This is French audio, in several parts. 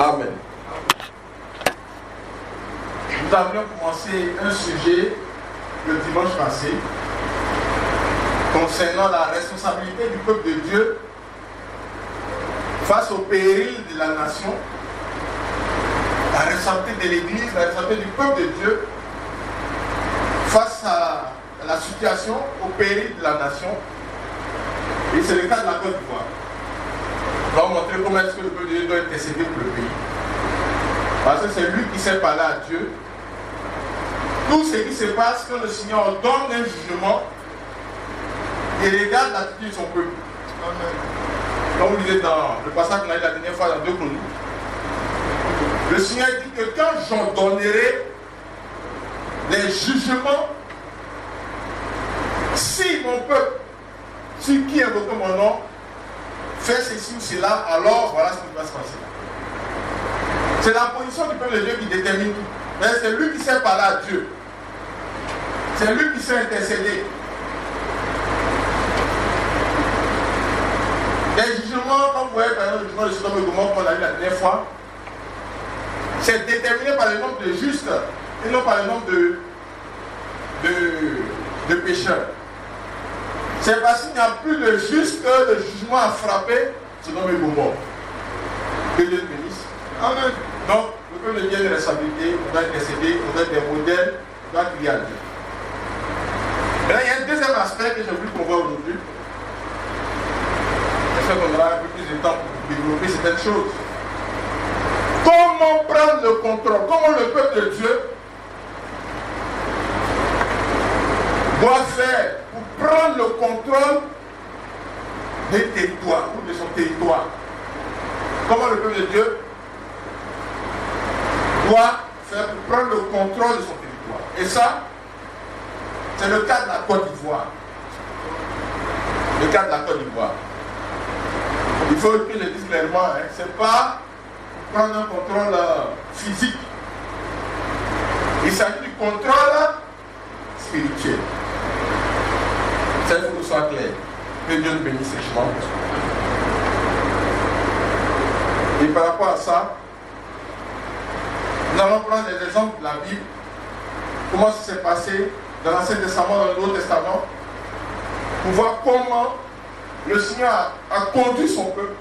Amen. Nous avions commencé un sujet le dimanche passé concernant la responsabilité du peuple de Dieu face au péril de la nation, la responsabilité de l'Église, la responsabilité du peuple de Dieu face à la situation, au péril de la nation. Et c'est le cas de la Côte d'Ivoire. On va vous montrer comment est-ce que le peuple de Dieu doit intercéder pour le pays. Parce que c'est lui qui sait parler à Dieu. Tout ce qui se passe quand le Seigneur donne un jugement, il regarde l'attitude de son peuple. Comme vous lisez dans le passage qu'on a eu la dernière fois dans 2 Chroniques, le Seigneur dit que quand j'ordonnerai les jugements, si mon peuple, si qui invoque mon nom, fait ceci ou cela, alors voilà ce qui va se passer. C'est la position du peuple de Dieu qui détermine tout. C'est lui qui sait parler à Dieu. C'est lui qui sait intercéder. Les jugements, comme vous voyez par exemple le jugement de Sodome et Gomorrhe qu'on a vu la dernière fois, c'est déterminé par le nombre de justes et non par le nombre de pécheurs. C'est parce qu'il n'y a plus de justes que le jugement a frappé Sodome et Gomorrhe. Que Dieu te bénisse. Amen. Donc, le peuple de Dieu a une responsabilité, on doit intercéder, on doit être des modèles, on doit crier à Dieu. Et là, il y a un deuxième aspect que j'ai voulu qu'on voit aujourd'hui. J'espère qu'on aura un peu plus de temps pour développer certaines choses. Comment prendre le contrôle? Comment le peuple de Dieu doit faire pour prendre le contrôle des territoires ou de son territoire? Comment le peuple de Dieu doit faire pour prendre le contrôle de son territoire? Et ça, c'est le cas de la Côte d'Ivoire. Le cas de la Côte d'Ivoire. Il faut que je le dise clairement, hein, ce n'est pas pour prendre un contrôle physique. Il s'agit du contrôle spirituel. Ça, il faut que ce soit clair. Que Dieu nous bénisse richement. Et par rapport à ça, nous allons prendre des exemples de la Bible. Comment ça s'est passé dans l'Ancien Testament, dans le Nouveau Testament, pour voir comment le Seigneur a conduit son peuple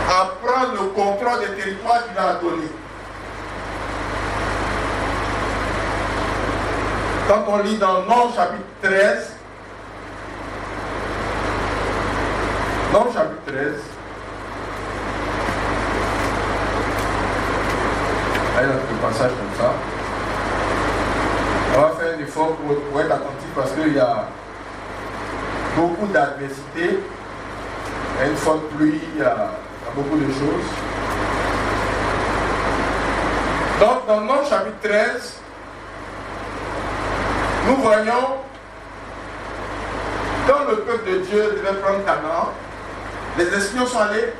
à prendre le contrôle des territoires qu'il a donnés. Quand on lit dans Nombre chapitre 13, Nombre chapitre 13, il y a un passage comme ça. On va faire un effort pour être attentif parce qu'il y a beaucoup d'adversité, il y a une forte pluie, il y a beaucoup de choses. Donc dans Nombre chapitre 13, nous voyons quand le peuple de Dieu devait prendre Canaan, les espions sont allés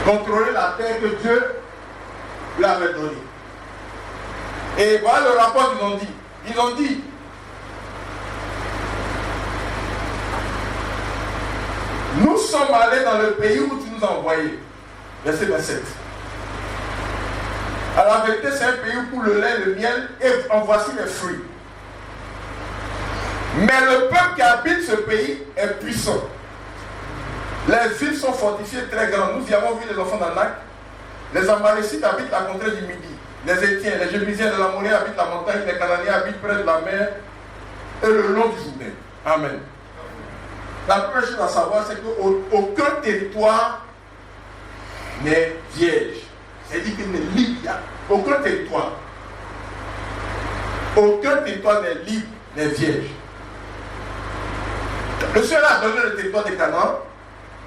contrôler la terre que Dieu lui avait donnée. Et voilà le rapport qu'ils ont dit. Ils ont dit, nous sommes allés dans le pays où tu nous as envoyés. Verset 27. À la vérité, c'est un pays où le lait, le miel, et en voici les fruits. Mais le peuple qui habite ce pays est puissant. Les villes sont fortifiées très grandes. Nous y avons vu les enfants d'Anak. Les Amalécites habitent la contrée du Midi. Les Étiens, les Jébusiens de la Monnaie habitent la montagne. Les Cananéens habitent près de la mer et le long du Jourdain. Amen. La première chose à savoir, c'est qu'aucun territoire n'est vierge. C'est-à-dire qu'il n'est libre. Aucun territoire. Aucun territoire n'est libre, n'est vierge. Le Seigneur a donné le territoire de Canaan.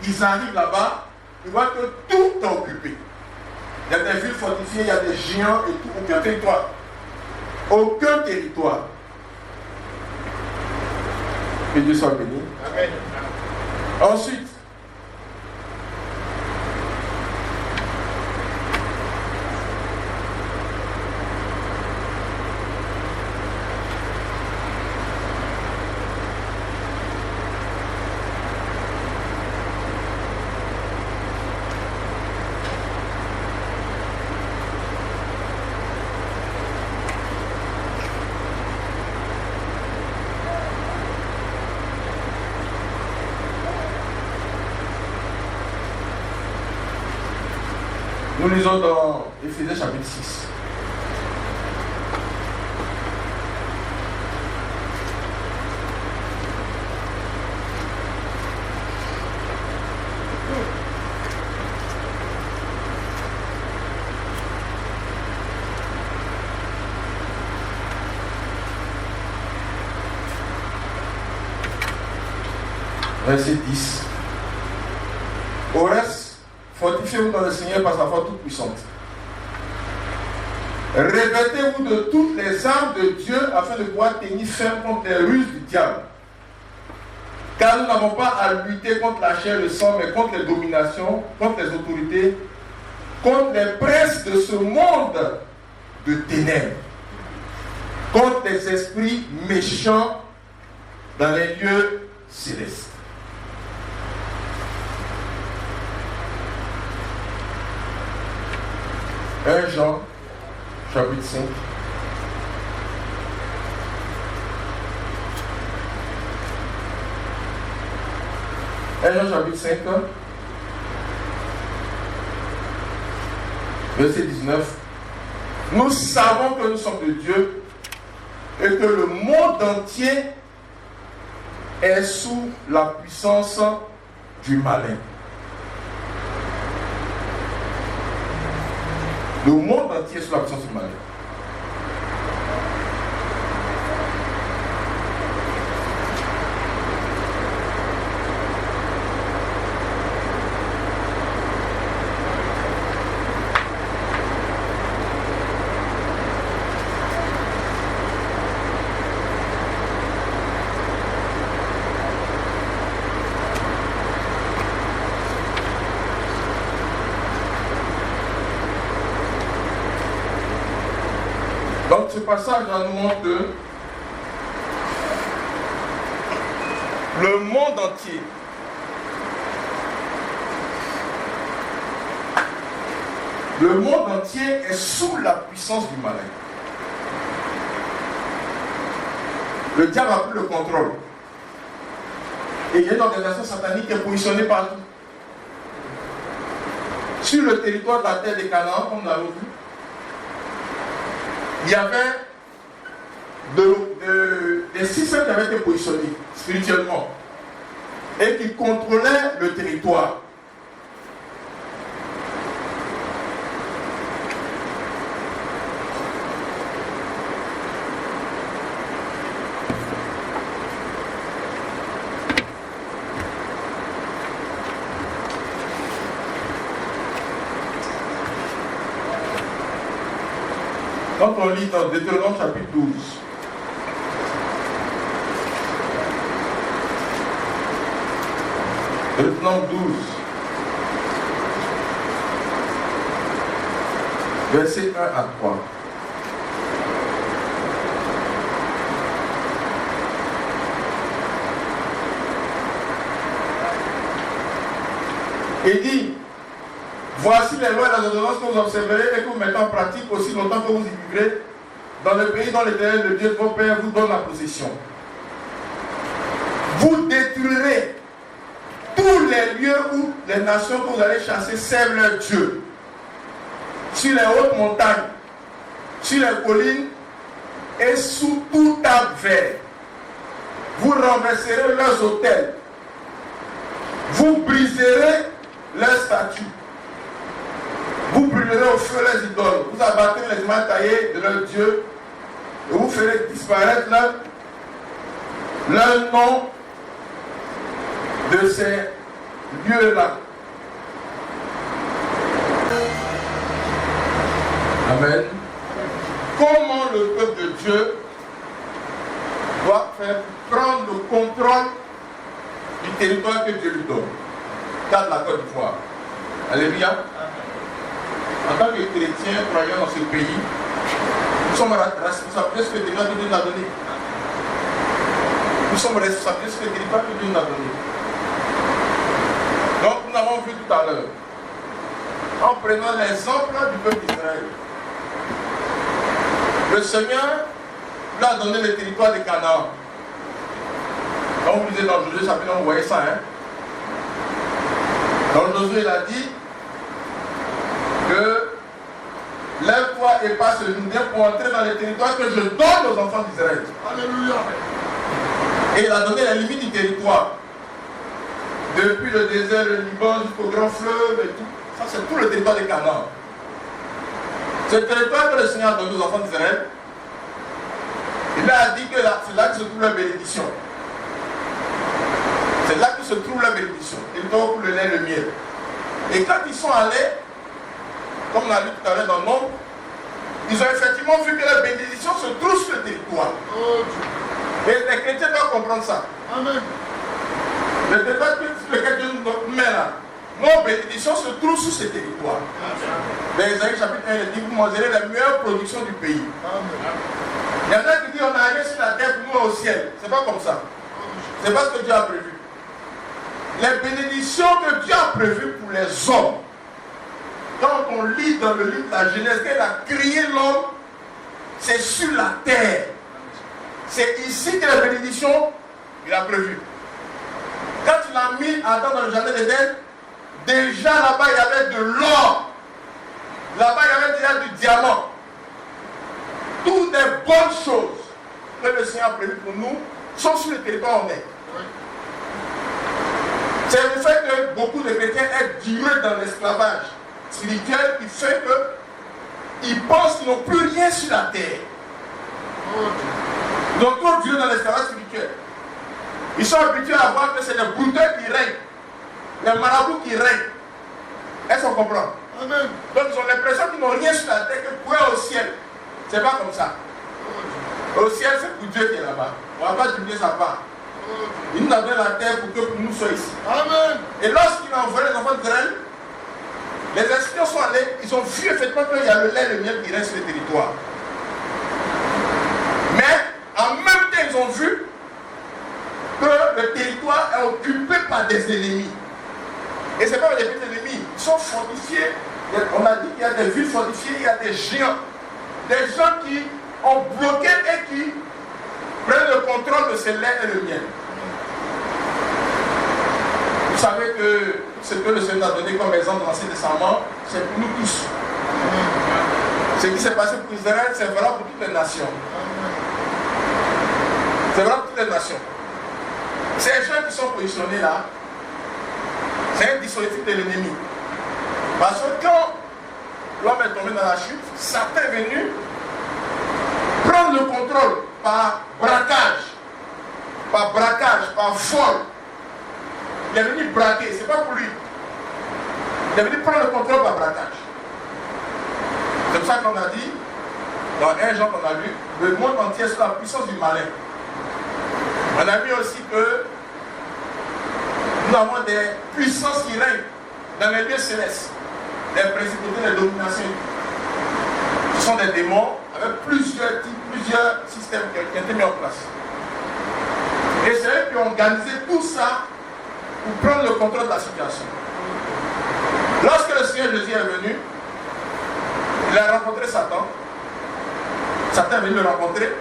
Ils arrivent là-bas, ils voient que tout est occupé. Il y a des villes fortifiées, il y a des géants et tout. Aucun territoire. Aucun territoire. Que Dieu soit béni. Amen. Ensuite, Nous lisons dans Éphésiens chapitre 6. Verset 10. Au reste, fortifiez-vous dans le Seigneur par sa force toute puissante. Revêtez-vous de toutes les armes de Dieu afin de pouvoir tenir ferme contre les ruses du diable. Car nous n'avons pas à lutter contre la chair et le sang, mais contre les dominations, contre les autorités, contre les princes de ce monde de ténèbres, contre les esprits méchants dans les lieux célestes. 1 Jean, chapitre 5. Jean, chapitre 5, verset 19. Nous savons que nous sommes de Dieu et que le monde entier est sous la puissance du malin. Le monde entier est sous la puissance du malin. Donc ce passage nous montre que le monde entier est sous la puissance du malin. Le diable a pris le contrôle. Et il y a une organisation satanique qui est positionnée partout. Sur le territoire de la terre des Canaan, comme nous l'avons vu, il y avait des systèmes qui avaient été positionnés spirituellement et qui contrôlaient le territoire. Quand on lit dans Deutéronome chapitre 12, Deutéronome 12, verset 1 à 3. Il dit: voici les lois et les ordonnances que vous observerez et que vous mettez en pratique aussi longtemps que vous y vivrez dans le pays dont l'Éternel, le Dieu de vos pères, vous donne la possession. Vous détruirez tous les lieux où les nations que vous allez chasser servent leur Dieu. Sur les hautes montagnes, sur les collines et sous tout arbre vert. Vous renverserez leurs autels. Vous briserez leurs statues. Vous brûlerez au feu les idoles. Vous abattrez les images taillées de leur Dieu. Et vous ferez disparaître leur nom de ces lieux-là. Amen. Comment le peuple de Dieu doit faire prendre le contrôle du territoire que Dieu lui donne. Dans la Côte d'Ivoire. Alléluia. En tant que chrétiens croyants dans ce pays, nous sommes responsables de ce que Dieu nous a donné. Nous sommes responsables de ce que Dieu nous a donné. Donc nous avons vu tout à l'heure, en prenant l'exemple du peuple d'Israël, le Seigneur lui a donné le territoire de Canaan. Quand vous lisez dans Josué, vous voyez ça, hein? Dans Josué, il a dit que lève-toi et passe le Jourdain pour entrer dans les territoires que je donne aux enfants d'Israël. Alléluia. Et il a donné la limite du territoire. Depuis le désert, le Liban, jusqu'au grand fleuve et tout. Ça, c'est tout le territoire de Canaan. Ce territoire que le Seigneur a donné aux enfants d'Israël, il a dit que c'est là que se trouve la bénédiction. C'est là que se trouve la bénédiction. Ils donnent le lait et le miel. Et quand ils sont allés, comme on a lu tout à l'heure dans le nombre, ils ont effectivement vu que la bénédiction se trouve sur le territoire. Et les chrétiens doivent comprendre ça. Amen. Le territoire sur lequel Dieu nous met là, nos bénédictions se trouvent sur ce territoire. Dans Isaïe chapitre 1, il dit, vous mangerez la meilleure production du pays. Amen. Il y en a qui disent, on n'a rien sur la terre pour nous au ciel. C'est pas comme ça. C'est pas ce que Dieu a prévu. Les bénédictions que Dieu a prévues pour les hommes, quand on lit dans le livre de la Genèse qu'elle a créé l'homme, c'est sur la terre. C'est ici que la bénédiction, il a prévu. Quand il a mis Adam dans le jardin d'Éden, déjà là-bas il y avait de l'or. Là-bas il y avait déjà du diamant. Toutes les bonnes choses que le Seigneur a prévues pour nous sont sur le territoire où on est. C'est le fait que beaucoup de chrétiens aient duré dans l'esclavage spirituel qui fait qu'ils pensent qu'ils n'ont plus rien sur la terre. Ils ont trop duré dans l'esclavage spirituel. Ils sont habitués à voir que c'est les brouteurs qui règnent, les marabouts qui règnent. Est-ce qu'on comprend? Amen. Donc ils ont l'impression qu'ils n'ont rien sur la terre que pour eux au ciel. C'est pas comme ça. Au ciel, c'est pour Dieu qui est là-bas. On ne va pas diminuer sa part. Il nous a donné la terre pour que nous soyons ici. Amen. Et lorsqu'il a envoyé les enfants d'Israël, les espions sont allés, ils ont vu effectivement qu'il y a le lait et le miel qui reste sur le territoire. Mais en même temps, ils ont vu que le territoire est occupé par des ennemis. Et ce n'est pas des petits ennemis, ils sont fortifiés. On a dit qu'il y a des villes fortifiées, il y a des géants. Des gens qui ont bloqué et qui prennent le contrôle de ce lait et le miel. Vous savez que ce que le Seigneur a donné comme exemple dans l'Ancien Testament, c'est pour nous tous. Ce qui s'est passé pour Israël, c'est valable pour toutes les nations. C'est valable pour toutes les nations. Ces gens qui sont positionnés là, c'est un dispositif de l'ennemi. Parce que quand l'homme est tombé dans la chute, Satan est venu prendre le contrôle par braquage, par vol. Il est venu braquer, c'est pas pour lui. Il est venu prendre le contrôle par braquage. C'est pour ça qu'on a dit, dans 1 Jean qu'on a lu, le monde entier sous la puissance du malin. On a vu aussi que nous avons des puissances qui règnent dans les lieux célestes, des principautés, des dominations. Ce sont des démons avec plusieurs types, plusieurs systèmes qui ont été mis en place. Et c'est eux qui ont organisé tout ça pour prendre le contrôle de la situation. Lorsque le Seigneur Jésus est venu, il a rencontré Satan. Satan est venu le rencontrer.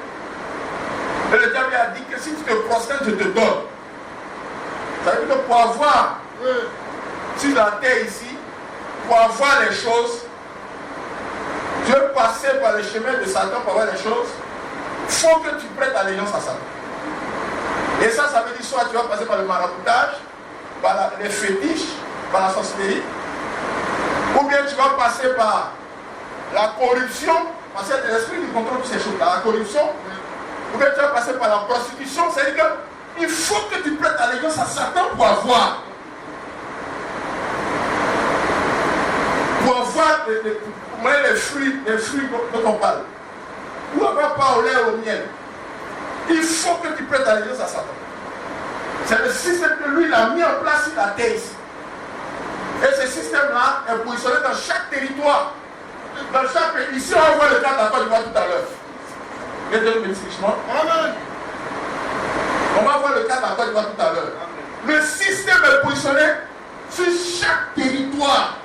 Et le diable lui a dit que si tu te prosternes, je te donne. Ça veut dire que pour avoir sur la terre ici, pour avoir les choses, tu veux passer par le chemin de Satan pour avoir les choses, il faut que tu prêtes allégeance à Satan. Et ça veut dire soit tu vas passer par le maraboutage, par les fétiches, par la sorcellerie, ou bien tu vas passer par la corruption, parce qu'il y a des esprits qui contrôlent toutes ces choses-là, la corruption, ou bien tu vas passer par la prostitution, c'est-à-dire qu'il faut que tu prêtes allégeance à Satan pour avoir. Pour avoir les fruits dont on parle. Ou avoir pas au lait ou au miel. Il faut que tu prêtes allégeance à Satan. C'est le système que lui il a mis en place sur la terre ici. Et ce système-là est positionné dans chaque territoire. Dans chaque pays. Ici, on voit le cas de la Côte d'Ivoire tout à l'heure. Les deux bénéficiements. Amen. On va voir le cas de la Côte d'Ivoire tout à l'heure. Le système est positionné sur chaque territoire.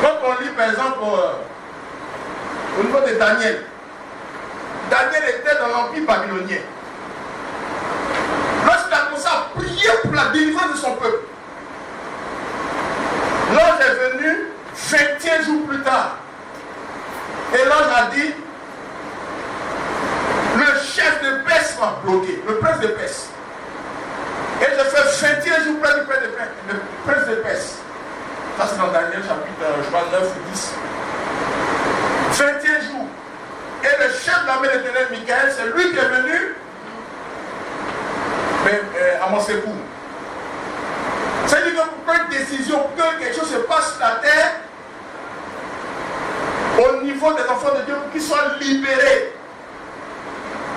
Quand on lit par exemple au niveau de Daniel, Daniel était dans l'empire babylonien. Lorsqu'il a commencé à prier pour la délivrance de son peuple, l'ange est venu 21 jours plus tard, et l'ange a dit, le chef de Perse m'a bloqué, le prince de Perse. Et je fais 21 jours près du prince de Perse. Ça c'est dans Daniel chapitre, je crois, 9 ou 10. 21 jours. Et le chef de l'armée de l'Éternel, Michael, c'est lui qui est venu à mon secours. C'est-à-dire que pour prendre une décision, pour que quelque chose se passe sur la terre, au niveau des enfants de Dieu, pour qu'ils soient libérés.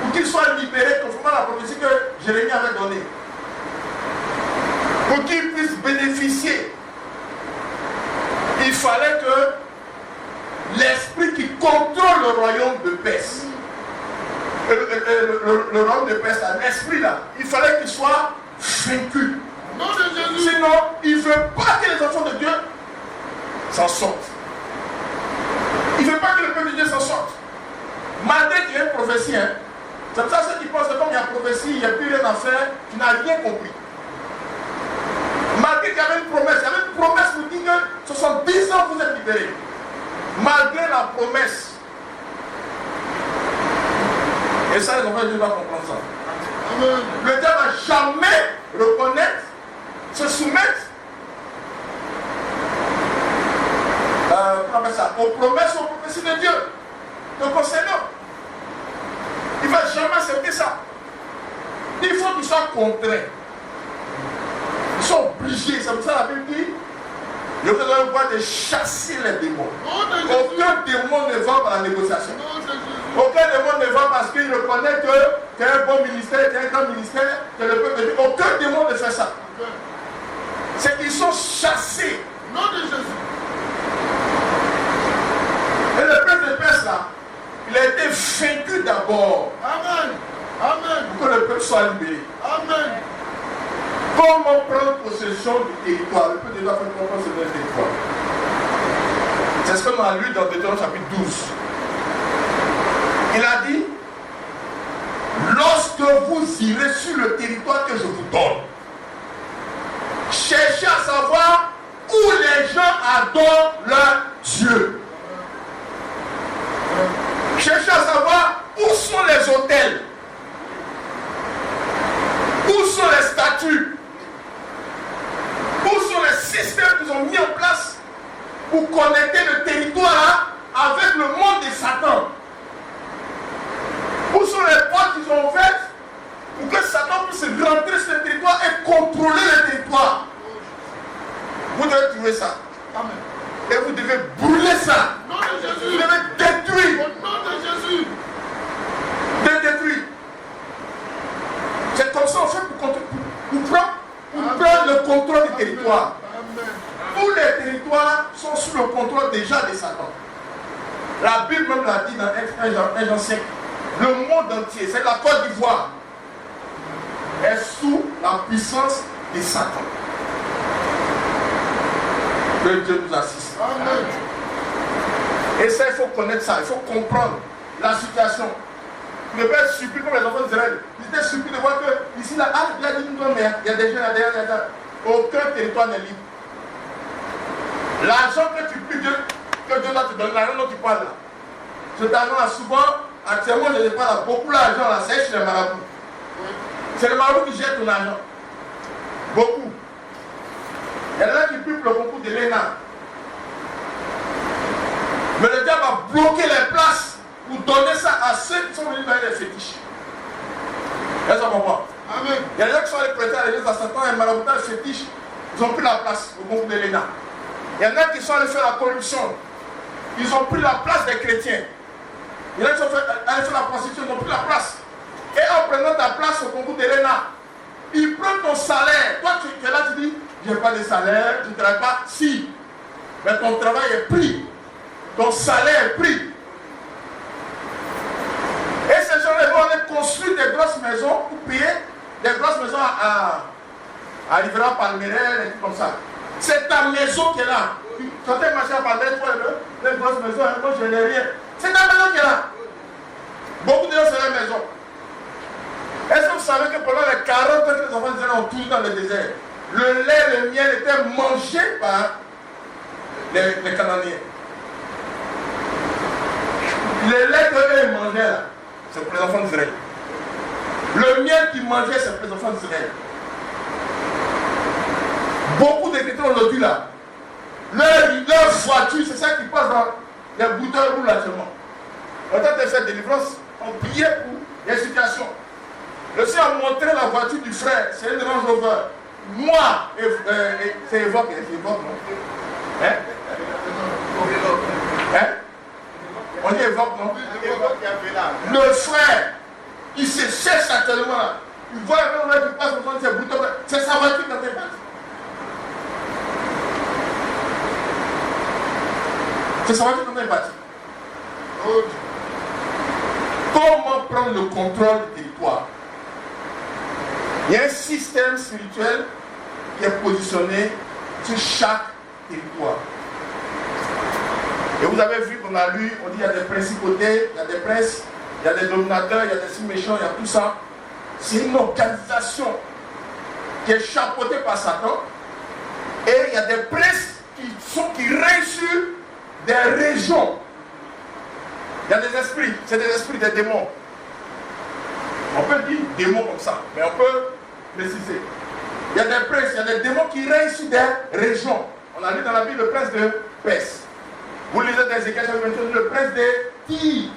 Pour qu'ils soient libérés conformément à la prophétie que Jérémie avait donnée. Pour qu'ils puissent bénéficier, il fallait que l'esprit qui contrôle le royaume de Perse, le royaume de Perse, l'esprit là, il fallait qu'il soit vaincu. Sinon, il ne veut pas que les enfants de Dieu s'en sortent. Il ne veut pas que le peuple de Dieu s'en sorte. Malgré qu'il y ait une prophétie, hein. C'est pour ça ceux qui pensent que comme il y a prophétie, il n'y a plus rien à faire, tu n'as rien compris. Malgré qu'il y avait une promesse pour dire que 70 ans vous êtes libérés. Malgré la promesse. Et ça, les enfants de Dieu doivent comprendre ça. Le diable ne va jamais reconnaître, se soumettre aux promesses, aux prophéties de Dieu. Donc concernant, il ne va jamais accepter ça. Il faut qu'ils soient contraints. Ils sont obligés. C'est pour ça la Bible dit, je vous donne le pouvoir de chasser les démons. Aucun démon ne va par la négociation. Aucun démon ne va parce qu'il reconnaît que tu as un bon ministère, tu as un grand ministère, que le peuple dit. Aucun démon ne fait ça. C'est qu'ils sont chassés. Nom de Jésus. Et le peuple de Perse là, il a été vaincu d'abord. Amen. Amen. Pour que le peuple soit libéré. Amen. Comment prendre possession du territoire? Le peuple doit prendre possession du territoire. C'est ce qu'on a lu dans Deutéronome chapitre 12. Il a dit, lorsque vous irez sur le territoire que je vous donne, cherchez à savoir où les gens adorent leur Dieu. Cherchez à savoir où sont les autels, où sont les statues, où sont les systèmes qu'ils ont mis en place pour connecter le territoire avec le monde de Satan. Où sont les portes qu'ils ont ouvertes pour que Satan puisse rentrer sur le territoire et contrôler le territoire. Vous devez trouver ça. Amen. Et vous devez brûler ça. Nom de Jésus. Vous devez détruire. Au nom de Jésus. De détruire. C'est comme ça en fait pour prendre le contrôle du territoire. Amen. Tous les territoires sont sous le contrôle déjà de Satan. La Bible même l'a dit dans 1 Jean 5. Le monde entier, c'est la Côte d'Ivoire, est sous la puissance de Satan. Que Dieu nous assiste. Amen. Et ça, il faut connaître ça, il faut comprendre la situation. Vous ne pouvez pas être surpris comme les enfants d'Israël. Ils étaient surpris de voir que ici, là, il y a des gens, mais il y a des gens là-derrière, aucun territoire n'est libre. L'argent que tu pries, que Dieu doit te donner, l'argent dont tu parles là. Cet argent là, souvent, actuellement, je ne parle beaucoup d'argent là, c'est chez les marabouts. C'est le marabout qui jette ton argent. Beaucoup. Il y en a qui prient pour le concours de l'ENA. Mais le diable a bloqué les places pour donner ça à ceux qui sont venus dans les fétiches. Est-ce qu'on comprend? Amen. Il y en a qui sont allés prêter à l'église à Satan et maraboutage fétiche. Ils ont pris la place au concours de l'ENA. Il y en a qui sont allés faire la corruption. Ils ont pris la place des chrétiens. Il y en a qui sont allés faire la prostitution, ils ont pris la place. Et en prenant ta place au concours de l'ENA, ils prennent ton salaire. Toi, tu es là, tu dis, je n'ai pas de salaire, tu ne travailles pas. Si. Mais ton travail est pris. Ton salaire est pris. Et ces gens-là vont aller construire des grosses maisons pour payer des grosses maisons à Rivera Palmeraie et tout comme ça. C'est ta maison qui est là. Quand tu es marché à Palmeraie, tu vois les grosses maisons, moi je n'ai rien. C'est ta maison qui est là. Beaucoup de gens, c'est la maison. Est-ce que vous savez que pendant les 40 ans que les enfants d'Israël ont tous dans le désert, le lait et le miel étaient mangés par les Cananéens. Les lait qu'eux mangeaient là, c'est pour les enfants d'Israël. Le miel qu'ils mangeaient, c'est pour les enfants d'Israël. Beaucoup de chrétiens aujourd'hui là, leur voiture, c'est ça qui passe dans les bouteilles rouges actuellement. On tente de faire délivrance, on priait pour les situations. Le Seigneur a montré la voiture du frère, c'est une Range Rover. Moi, c'est évoque, non? Hein? Hein? On dit évoque, non? Le frère, il se cherche actuellement là. Il voit un homme qui passe au-dessus de ses boutons. C'est sa voiture quand elle passe. C'est sa voiture quand elle passe. Comment prendre le contrôle du territoire? Il y a un système spirituel qui est positionné sur chaque territoire. Et vous avez vu qu'on a lu, on dit qu'il y a des principautés, il y a des princes, il y a des dominateurs, il y a des méchants, il y a tout ça. C'est une organisation qui est chapeautée par Satan. Et il y a des princes qui règnent sur des régions. Il y a des esprits, c'est des esprits, des démons. On peut dire démons comme ça, mais on peut préciser. Il y a des princes, il y a des démons qui règnent sur des régions. On a lu dans la Bible le prince de Perse. Vous lisez dans Ézéchiel chapitre 28, le prince de Tyr.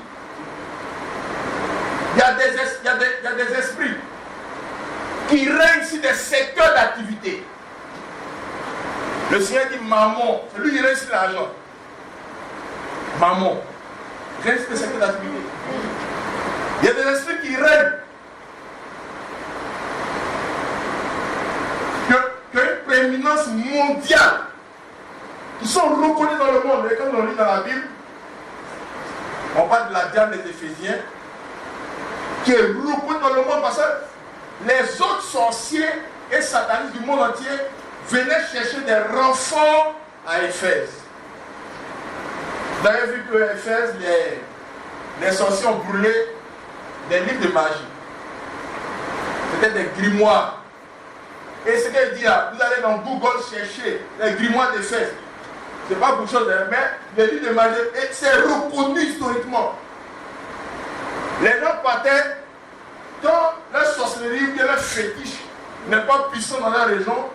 Il y a des esprits qui règnent sur des secteurs d'activité. Le Seigneur dit Mammon, c'est lui qui règne sur l'argent. Mammon, règne sur des secteurs d'activité. Il y a des esprits qui règnent. Qui ont une prééminence mondiale. Qui sont reconnus dans le monde. Et quand on lit dans la Bible, on parle de la diane des Éphésiens, qui est reconnue dans le monde parce que les autres sorciers et satanistes du monde entier venaient chercher des renforts à Éphèse. Vous avez vu qu'à Éphèse, les sorciers ont brûlé des livres de magie. C'était des grimoires. Et ce qu'elle dit là, vous allez dans Google chercher les grimoires d'Éphèse. Ce n'est pas pour chose, mais les livres de magie, c'est reconnu historiquement. Les gens partaient dans leur sorcellerie ou leur fétiche n'est pas puissant dans leur région,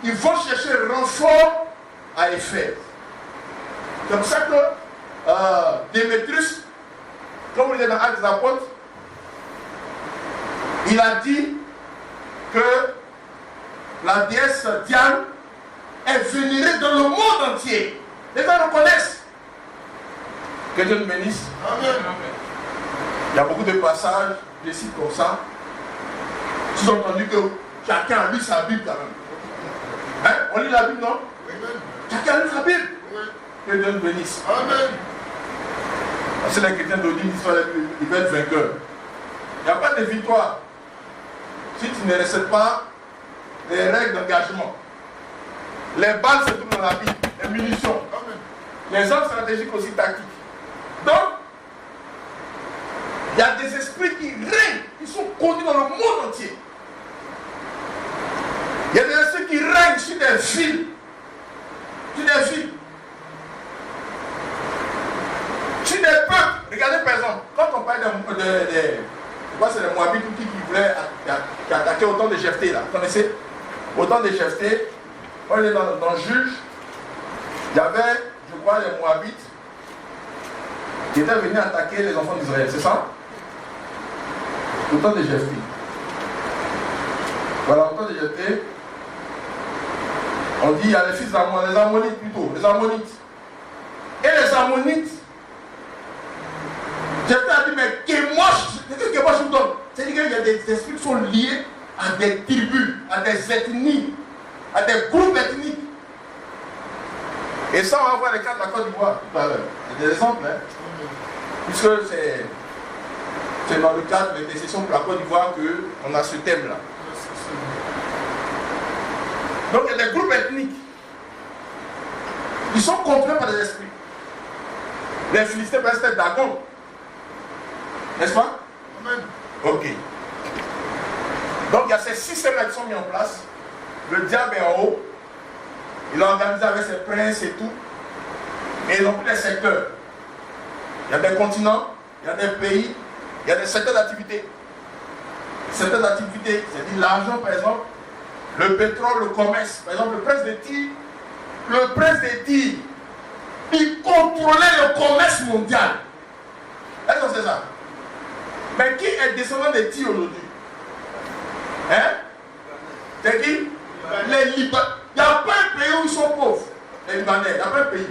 ils vont chercher renfort à Éphèse. C'est pour ça que Démétrius, comme il est dans Actes des Apôtres, il a dit que la déesse Diane est vénérée dans le monde entier. Les gens le connaissent. Que Dieu nous bénisse. Amen. Il y a beaucoup de passages, des sites comme ça. Ils ont entendu que chacun a lu sa Bible quand même. Hein? On lit la Bible, non? Amen. Chacun a lu sa Bible. Amen. Que Dieu nous bénisse. Amen. Parce que les chrétiens nous disent qu'ils veulent être vainqueurs. Il n'y a pas de victoire si tu ne respectes pas les règles d'engagement. Les balles se trouvent dans la Bible, les munitions, les armes stratégiques aussi tactiques. Donc, il y a des esprits qui règnent, qui sont connus dans le monde entier. Il y a des esprits qui règnent sur des villes. Sur des villes. Sur des peuples. Regardez par exemple, quand on parle c'est les Moabites qui voulaient attaquer autant de Jephthé là. Vous connaissez? Autant de Jephthé. On est dans Juge. Il y avait, je crois, les Moabites qui étaient venus attaquer les enfants d'Israël, c'est ça? Autant de Jephthé. Voilà, autant de Jephthé. On dit il y a les fils d'Ammon, les Ammonites plutôt, les Ammonites. Et les Ammonites, Jephthé a dit, mais que moi je vous donne. C'est-à-dire qu'il y a des esprits qui sont liés à des tribus, à des ethnies, à des groupes ethniques. Et ça, on va voir les cas de la Côte d'Ivoire tout à l'heure. C'est des exemples, hein. Puisque c'est dans le cadre de l'intercession pour la Côte d'Ivoire qu'on a ce thème-là. Donc il y a des groupes ethniques. Ils sont contrôlés par des esprits. Les Philistins, c'était Dagon. N'est-ce pas? Amen. Ok. Donc il y a ces systèmes-là qui sont mis en place. Le diable est en haut. Il a organisé avec ses princes et tout. Et ils ont pris des secteurs. Il y a des continents, il y a des pays, il y a des secteurs d'activité. Secteurs d'activité, c'est-à-dire l'argent par exemple, le pétrole, le commerce. Par exemple, le prince des Tyr, il contrôlait le commerce mondial. Est-ce que c'est ça? Mais qui est descendant des Tyr aujourd'hui? Hein? C'est qui? Les Libanais. Il n'y a pas un pays où ils sont pauvres. Les Libanais, il n'y a pas un pays.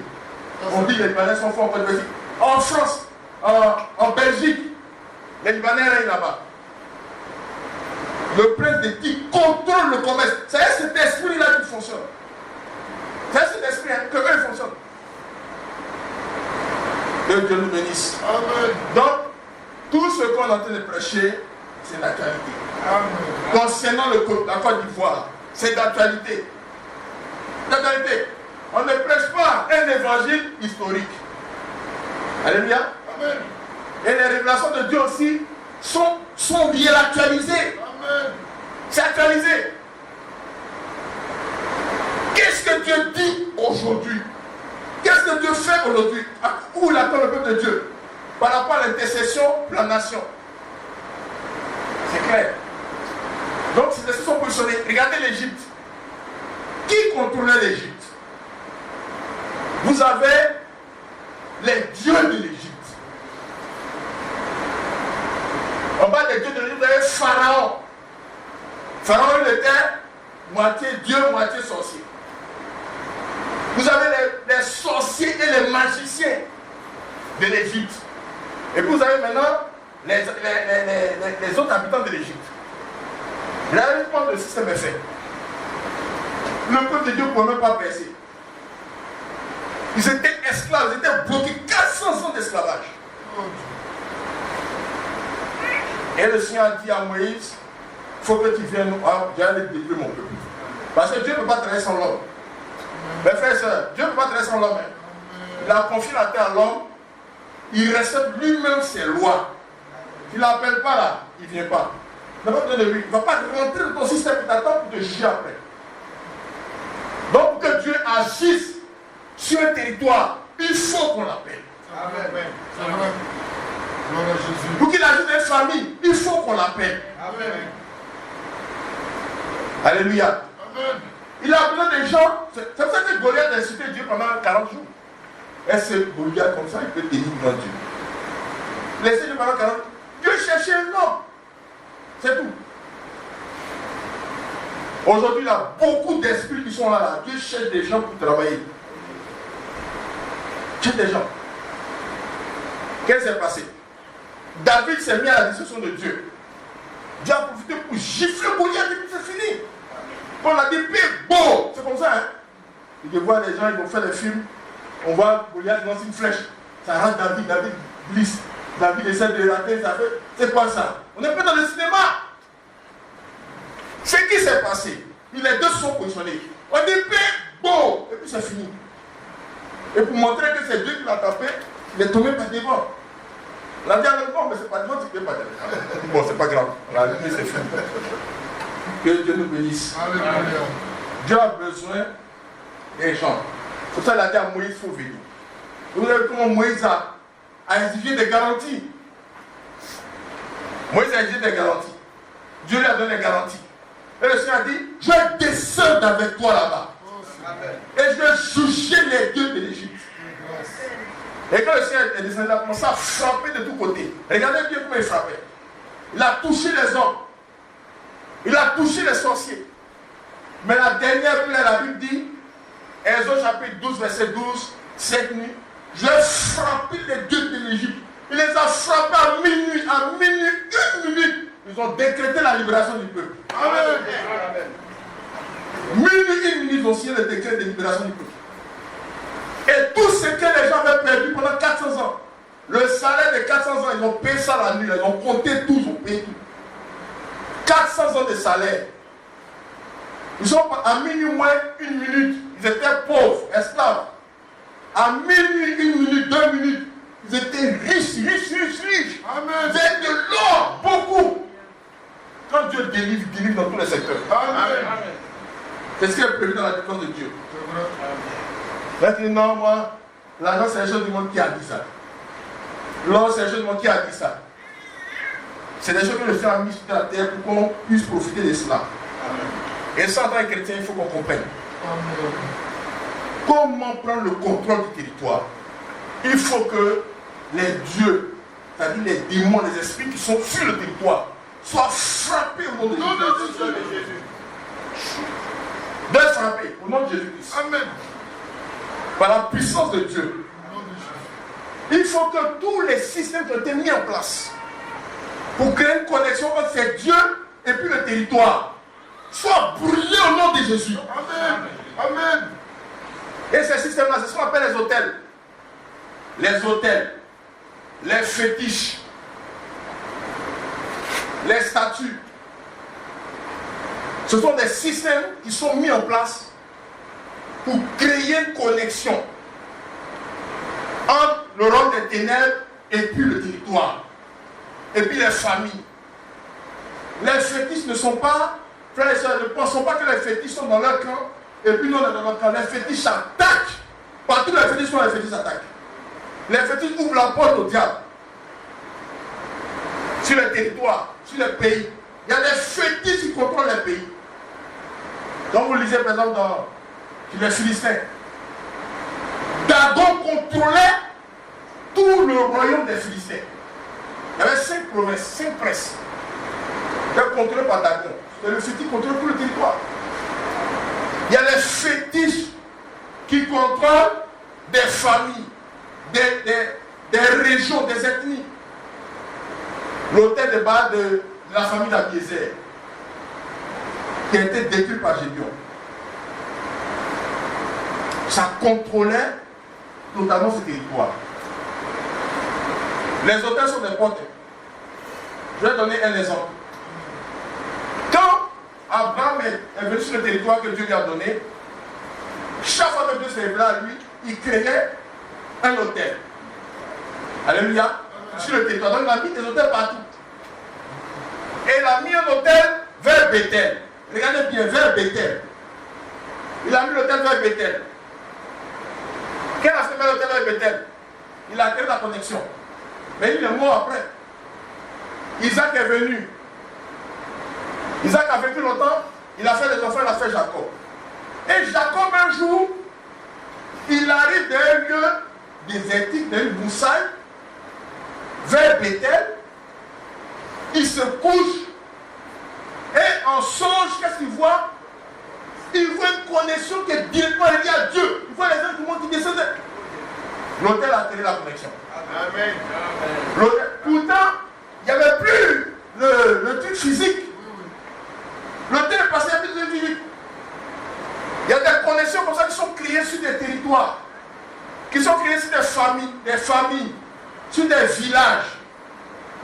On dit que les Libanais sont forts en Belgique. En France, en Belgique, les Libanais règnent là-bas. Le prince de Tyr contrôle le commerce. C'est cet esprit-là qui fonctionne. C'est cet esprit que eux fonctionnent. Que Dieu nous bénisse. Amen. Donc, tout ce qu'on est en train de prêcher, c'est l'actualité. Concernant la Côte d'Ivoire, c'est d'actualité. L'actualité. On ne prêche pas un évangile historique. Alléluia. Amen. Et les révélations de Dieu aussi sont bien actualisées. C'est actualisé. Qu'est-ce que Dieu dit aujourd'hui? Qu'est-ce que Dieu fait aujourd'hui? Où il attend le peuple de Dieu? Par rapport à l'intercession pour la nation. C'est clair. Donc, ces nations sont positionnées. Regardez l'Égypte. Qui contrôlait l'Égypte? Vous avez les dieux de l'Égypte. En bas des dieux de l'Égypte, vous avez Pharaon. Pharaon, il était moitié Dieu, moitié sorcier. Vous avez les sorciers et les magiciens de l'Égypte. Et puis vous avez maintenant les autres habitants de l'Égypte. Regardez comment le système est fait. Le peuple de Dieu ne pouvait même pas percer. Ils étaient esclaves, ils étaient bloqués, 400 ans d'esclavage. Et le Seigneur a dit à Moïse, il faut que tu viennes, j'ai allé délivrer mon peuple. Parce que Dieu ne peut pas travailler sans l'homme. Mes frères et sœurs, Dieu ne peut pas travailler sans l'homme. Il a confié la terre à l'homme, il recette lui-même ses lois. Tu ne l'appelles pas là, il ne vient pas. Il ne va pas rentrer dans ton système et t'attendre pour te juger après. Donc pour que Dieu agisse sur un territoire, il faut qu'on l'appelle. Amen. Pour qu'il agisse dans une famille, il faut qu'on l'appelle. Amen. Alléluia. Amen. Il a besoin des gens. C'est pour ça que Goliath a insulté Dieu pendant 40 jours. Est-ce que Goliath comme ça, il peut tenir devant Dieu? Laissez Dieu pendant 40 jours. Dieu cherchait un homme. C'est tout. Aujourd'hui, il y a beaucoup d'esprits qui sont là. Dieu cherche des gens pour travailler. Cherche des gens. Qu'est-ce qui s'est passé? David s'est mis à la discussion de Dieu. Dieu a profité pour gifler Goliath et puis c'est fini. On a dit beau. C'est comme ça. Hein? Et je vois les gens, ils vont faire des films. On voit Goliath lance une flèche. Ça rate David. David glisse. David essaie de rater. Ça fait. C'est quoi ça? On n'est pas dans le cinéma. Ce qui s'est passé, les deux sont positionnés. On dit beau. Et puis c'est fini. Et pour montrer que c'est Dieu qui l'a tapé, il est tombé par devant. On a dit à l'autre, mais c'est pas devant, tu peux pas devant. Bon, c'est pas grave. On a dit, c'est fini. Que Dieu nous bénisse. Alléluia. Dieu a besoin des gens. C'est pour ça qu'il a dit à Moïse, il faut venir. Vous savez comment Moïse a exigé des garanties. Moïse a exigé des garanties. Dieu lui a donné des garanties. Et le Seigneur a dit, je descends avec toi là-bas. Et je vais juger les dieux de l'Égypte. Et quand le Seigneur est descendu, il a commencé à frapper de tous côtés. Regardez bien comment il frappait. Il a touché les hommes. Il a touché les sorciers. Mais la dernière plaie, la Bible dit, Exode chapitre 12, verset 12, cette nuit, je vais frapper les dieux de l'Égypte. Il les a frappés à minuit, une minute. Ils ont décrété la libération du peuple. Amen. Minuit, une minute aussi, le décret de libération du peuple. Et tout ce que les gens avaient perdu pendant 400 ans, le salaire de 400 ans, ils ont payé ça la nuit, ils ont compté tout, ils ont payé tout. 400 ans de salaire. Ils sont à minuit moins une minute, ils étaient pauvres, esclaves. À minuit, une minute, 2 minutes, ils étaient riches. Amen. Ils avaient de l'or, beaucoup. Quand Dieu délivre, il délivre dans tous les secteurs. Amen. C'est ce qui est prévu dans la défense de Dieu. Là, tu dis non, moi, L'argent, c'est les choses du monde qui a dit ça. L'or, c'est les choses du monde qui a dit ça. C'est des choses que le Seigneur a mis sur la terre pour qu'on puisse profiter de cela. Amen. Et ça, en tant que chrétien, il faut qu'on comprenne. Amen. Comment prendre le contrôle du territoire? Il faut que les dieux, c'est-à-dire les démons, les esprits qui sont sur le territoire, soient frappés au nom de Jésus. D'être frappés au nom de Jésus-Christ. Amen. Par la puissance de Dieu. Il faut que tous les systèmes qui ont été mis en place pour créer une connexion entre ces dieux et puis le territoire soient brûlés au nom de Jésus. Amen. Amen. Et ces systèmes-là, c'est ce qu'on appelle les autels. Les autels, les fétiches, les statues. Ce sont des systèmes qui sont mis en place pour créer une connexion entre le rôle des ténèbres et puis le territoire, et puis les familles. Les fétiches ne sont pas, frères et sœurs, ne pensons pas que les fétiches sont dans leur camp, et puis nous on est dans notre camp. Les fétiches attaquent. Partout les fétiches sont, les fétiches attaquent. Les fétiches ouvrent la porte au diable. Sur les territoires, sur les pays. Il y a des fétiches qui contrôlent les pays. Donc vous lisez par exemple dans les Philistins. Dagon contrôlait tout le royaume des Philistins. Il y avait 5 provinces, 5 princes. Ils étaient contrôlés par Dagon. Et le fétiche contrôle tout le territoire. Il y a les fétiches qui contrôlent des familles, des régions, des ethnies. L'hôtel de Baal de la famille d'Abiézer, qui a été détruit par Gédéon. Ça contrôlait totalement ce territoire. Les hôtels sont des portes. Je vais donner un exemple. Quand Abraham est venu sur le territoire que Dieu lui a donné, chaque fois que Dieu s'est révélé à lui, il créait un hôtel. Alléluia. Sur le territoire. Donc il a mis des hôtels partout. Et il a mis un hôtel vers Bethel. Regardez bien, vers Bethel. Il a mis l'hôtel vers Bethel. Quel a fait l'hôtel vers Bethel? Il a créé la connexion. Mais il est mort après. Isaac est venu. Isaac a vécu longtemps. Il a fait des enfants, il a fait Jacob. Et Jacob, un jour, il arrive dans un lieu désertique, dans une broussaille, vers Bethel. Il se couche. Et en songe, qu'est-ce qu'il voit? Il voit une connexion qui est directement reliée à Dieu. Il voit les gens qui montent, qui descendent. L'hôtel a créé la connexion. Amen. Pourtant, il n'y avait plus le truc physique. L'hôtel est passé à plus de physique. Il y a des connexions comme ça qui sont créées sur des territoires, qui sont créées sur des familles, sur des villages.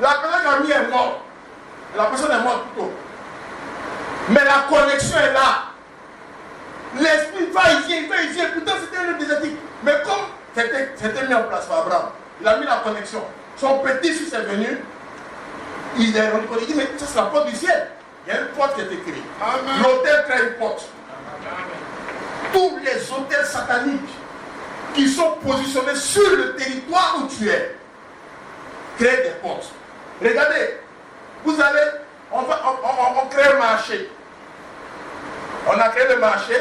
La personne qui a mis est morte. La personne est morte plutôt. Mais la connexion est là. L'esprit va ici, pourtant c'était un lieu désertique. Mais comme c'était mis en place par Abraham, il a mis la connexion. Son petit-fils est venu, il dit, mais ça c'est la porte du ciel. Il y a une porte qui a été créée. L'hôtel crée une porte. Amen. Tous les hôtels sataniques qui sont positionnés sur le territoire où tu es créent des portes. Regardez, vous allez, on crée un marché. On a créé le marché.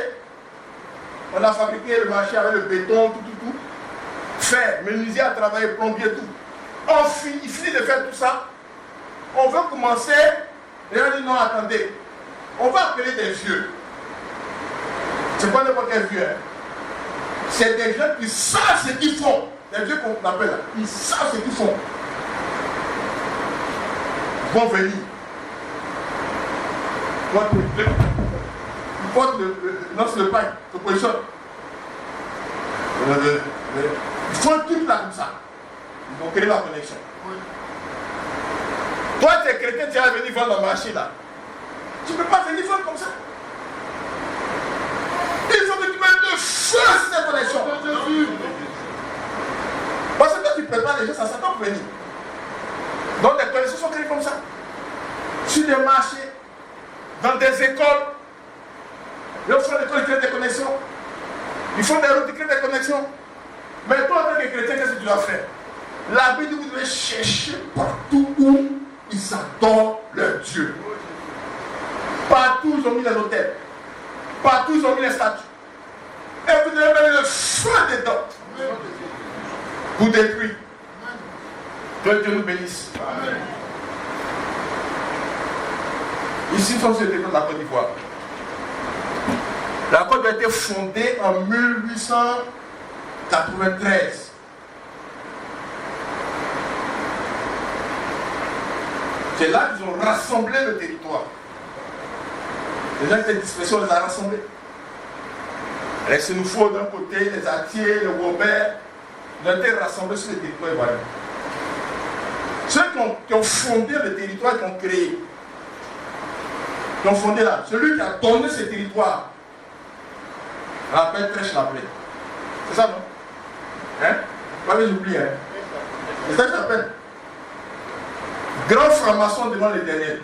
On a fabriqué le marché avec le béton, tout. Fer, menuisier à travailler, plombier, tout. Il finit de faire tout ça. On veut commencer. Et on dit non, attendez. On va appeler des vieux. C'est pas n'importe quel vieux. Hein. C'est des gens qui savent ce qu'ils font. Les vieux qu'on appelle là. Ils savent ce qu'ils font. Ils vont venir. Ils portent le pain, se positionnent. Ils font un truc là comme ça. Ils vont créer la connexion. Oui. Toi, tu es chrétien, tu vas venir vendre le marché là. Tu ne peux pas venir vendre comme ça. Il faut que tu mettes le feu sur cette connexion. Parce que toi, tu prépares les gens, ça s'attend pour venir. Donc, les connexions sont créées comme ça. Sur des marchés, dans des écoles. Ils font des écoles, ils créent des connexions. Ils font des routes, ils créent des connexions. Mais toi, que chrétien, qu'est-ce que tu dois faire? La Bible dit que vous devez chercher partout où ils adorent leur Dieu. Partout ils ont mis les hôtels. Partout ils ont mis les statues. Et vous devez mettre le feu dedans. Pour détruire. Que Dieu nous bénisse. Amen. Ici, nous sommes sur le territoire de la Côte d'Ivoire. La Côte a été fondée en 1893. C'est là qu'ils ont rassemblé le territoire. Les gens qui étaient dispersés, on les a rassemblés. Les Sénoufos d'un côté, les Atiers, les Wobert, ils ont été rassemblés sur le territoire ivoirien. Ceux qui ont fondé le territoire, qui ont créé, qui ont fondé là, celui qui a donné ce territoire, on l'appelle Trèche Laplé. C'est ça, non? Hein? Pas que j'oublie, hein? C'est ça que j'appelle. Grand franc-maçon devant l'Éternel.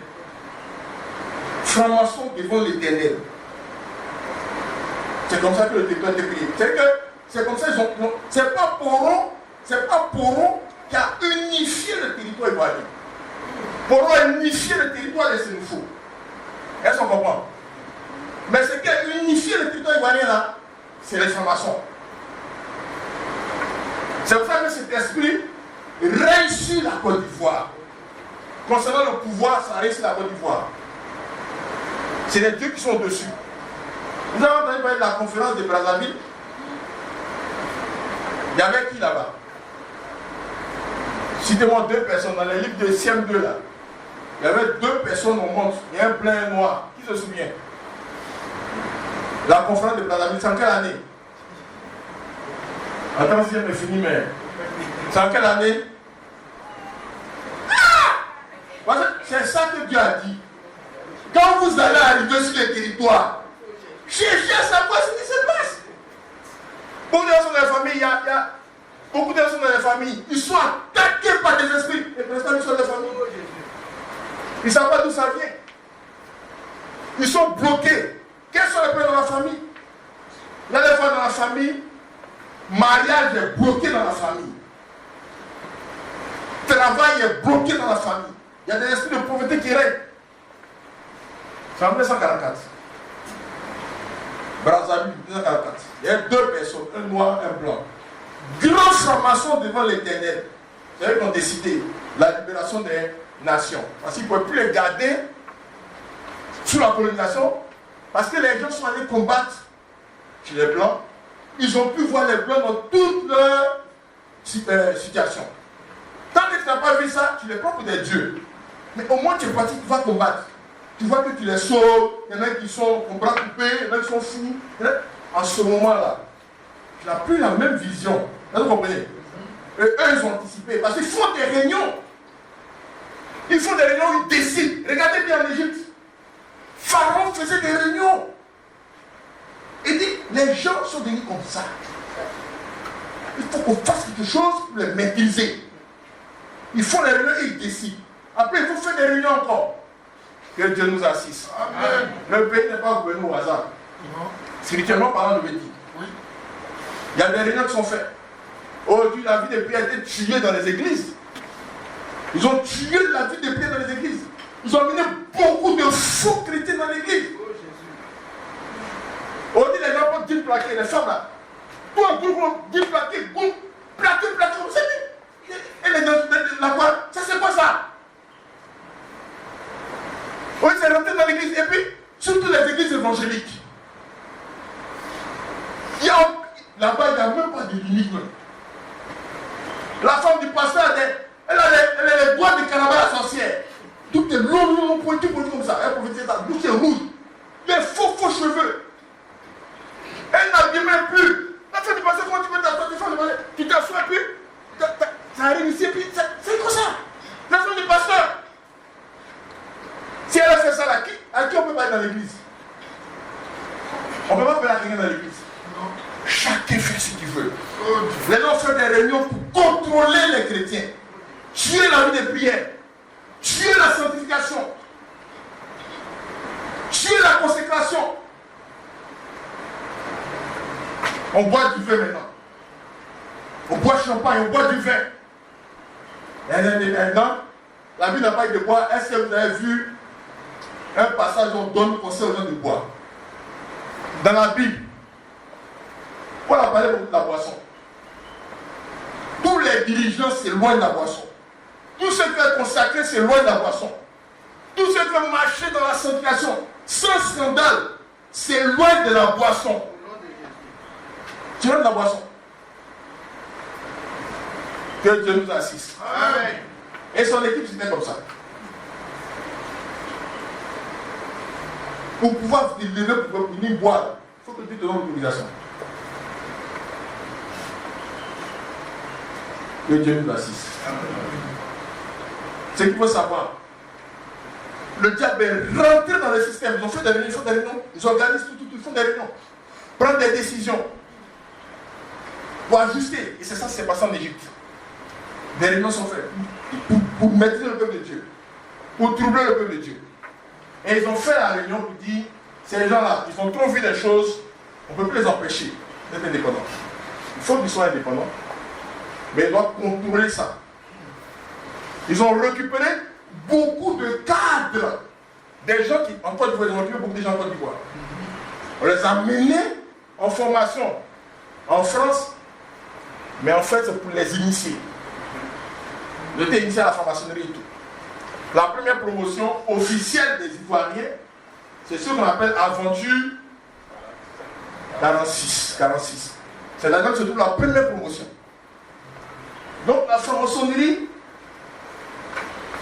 Franc-maçon devant l'Éternel. C'est comme ça que le territoire a été créé. C'est comme ça qu'ils ont. C'est pas Poron qui a unifié le territoire ivoirien. Poron a unifié le territoire des Sénoufos. Est-ce qu'on comprend? Mais ce qui a unifié le territoire ivoirien là, c'est les francs-maçons. C'est pour ça que cet esprit règne sur la Côte d'Ivoire. Concernant le pouvoir, ça règne sur la Côte d'Ivoire. C'est les dieux qui sont dessus. Vous avez entendu parler de la conférence de Brazzaville? Il y avait qui là-bas? Citez-moi 2 personnes dans les livres de CM2 là. Il y avait 2 personnes au monde, il y a un blanc et un noir. Qui se souvient? La conférence de Brazzaville, c'est en quelle année? Attends, si j'ai fini, mais. C'est en quelle année? C'est ça que Dieu a dit. Quand vous allez arriver sur les territoires, cherchez à savoir ce qui se passe. Beaucoup de gens dans les familles, beaucoup de gens dans les familles, ils sont attaqués par des esprits. Les personnes sont des familles. Ils ne savent pas d'où ça vient. Ils sont bloqués. Quels sont les problèmes dans la famille? Il y a des fois dans la famille, mariage est bloqué dans la famille. Travail est bloqué dans la famille. Il y a des esprits de pauvreté qui règnent. C'est en 1944. Brazzaville, 1944. Il y a 2 personnes, un noir, un blanc. Grand franc-maçon devant l'Éternel. C'est eux qui ont décidé la libération des nations. Parce qu'ils ne pouvaient plus les garder sous la colonisation. Parce que les gens sont allés combattre chez les blancs. Ils ont pu voir les blancs dans toute leur situation. Tant que tu n'as pas vu ça, tu les prends pour des dieux. Mais au moins tu es parti, tu vas combattre. Tu vois que tu les sauves, il y en a qui sont au bras coupés, il y en a qui sont fous. En ce moment-là, tu n'as plus la même vision. Vous comprenez? Et eux, ils ont anticipé. Parce qu'ils font des réunions. Ils font des réunions où ils décident. Regardez bien en Égypte. Pharaon faisait des réunions. Il dit, les gens sont devenus comme ça. Il faut qu'on fasse quelque chose pour les maîtriser. Ils font les réunions et ils décident. Après, il faut faire des réunions encore. Que Dieu nous assiste. Amen. Le pays n'est pas gouverné au hasard. Spirituellement parlant, je veux dire. Oui. Il y a des réunions qui sont faites. Aujourd'hui, la vie des prières a été tuée dans les églises. Ils ont tué la vie des prières dans les églises. Ils ont amené beaucoup de faux chrétiens dans l'église. Aujourd'hui, les gens vont dire plaquer, les femmes là. Tout un groupe dit plaquer, plaquer, vous savez. Et les gens, la quoi? Ça c'est quoi ça? Oui, c'est rentré dans l'église. Et puis, surtout les églises évangéliques. Là-bas, il n'y a même pas de limite. La femme du pasteur, elle a les doigts de cannabis à la sorcière. Tout est long, pointu comme ça. Elle prophétise ça, bouche est rouge. Les faux cheveux. Elle n'habille même plus. La femme du pasteur, comment tu peux t'asseoir? Tu t'assois et puis, ça arrive ici et puis, c'est comme ça. La femme du pasteur. Si elle a fait ça là, à qui on peut pas aller dans l'église? On ne peut pas faire rien dans l'église. Chacun fait ce qu'il veut. Les gens font des réunions pour contrôler les chrétiens. Tuer la vie de prière. Tuer la sanctification. Tuer la consécration. On boit du feu maintenant. On boit champagne, on boit du vin. Et maintenant, la Bible n'a pas de boire. Est-ce que vous avez vu un passage où on donne conseil aux gens de boire? Dans la Bible, Paul a parlé beaucoup de la boisson. Tous les dirigeants s'éloignent de la boisson. Tous ceux qui veulent consacrer s'éloignent de la boisson. Tous ceux qui veulent marcher dans la sanctification, sans scandale, s'éloignent de la boisson. S'éloignent de la boisson. Que Dieu nous assiste. Amen. Et son équipe, c'était comme ça. Pour pouvoir lever, pour venir boire, il faut que Dieu te donne l'autorisation. Que Dieu nous assiste. Ce qu'il faut savoir, le diable est rentré dans le système. Ils ont fait des réunions, ils font des réunions, ils organisent tout, ils font des réunions, prennent des décisions pour ajuster. Et c'est ça qui s'est passé en Égypte. Des réunions sont faites pour maîtriser le peuple de Dieu, pour troubler le peuple de Dieu. Et ils ont fait la réunion pour dire, ces gens-là, ils ont trop vu des choses, on ne peut plus les empêcher d'être indépendants. Il faut qu'ils soient indépendants, mais ils doivent contrôler ça. Ils ont récupéré beaucoup de cadres, des gens qui, en Côte d'Ivoire, ils ont récupéré beaucoup de gens en Côte d'Ivoire. On les a menés en formation en France, mais en fait, c'est pour les initier. Ils étaient initiés à la franc-maçonnerie et tout. La première promotion officielle des Ivoiriens, c'est ce qu'on appelle Aventure 46. C'est là-dedans que se trouve la première promotion. Donc la franc-maçonnerie,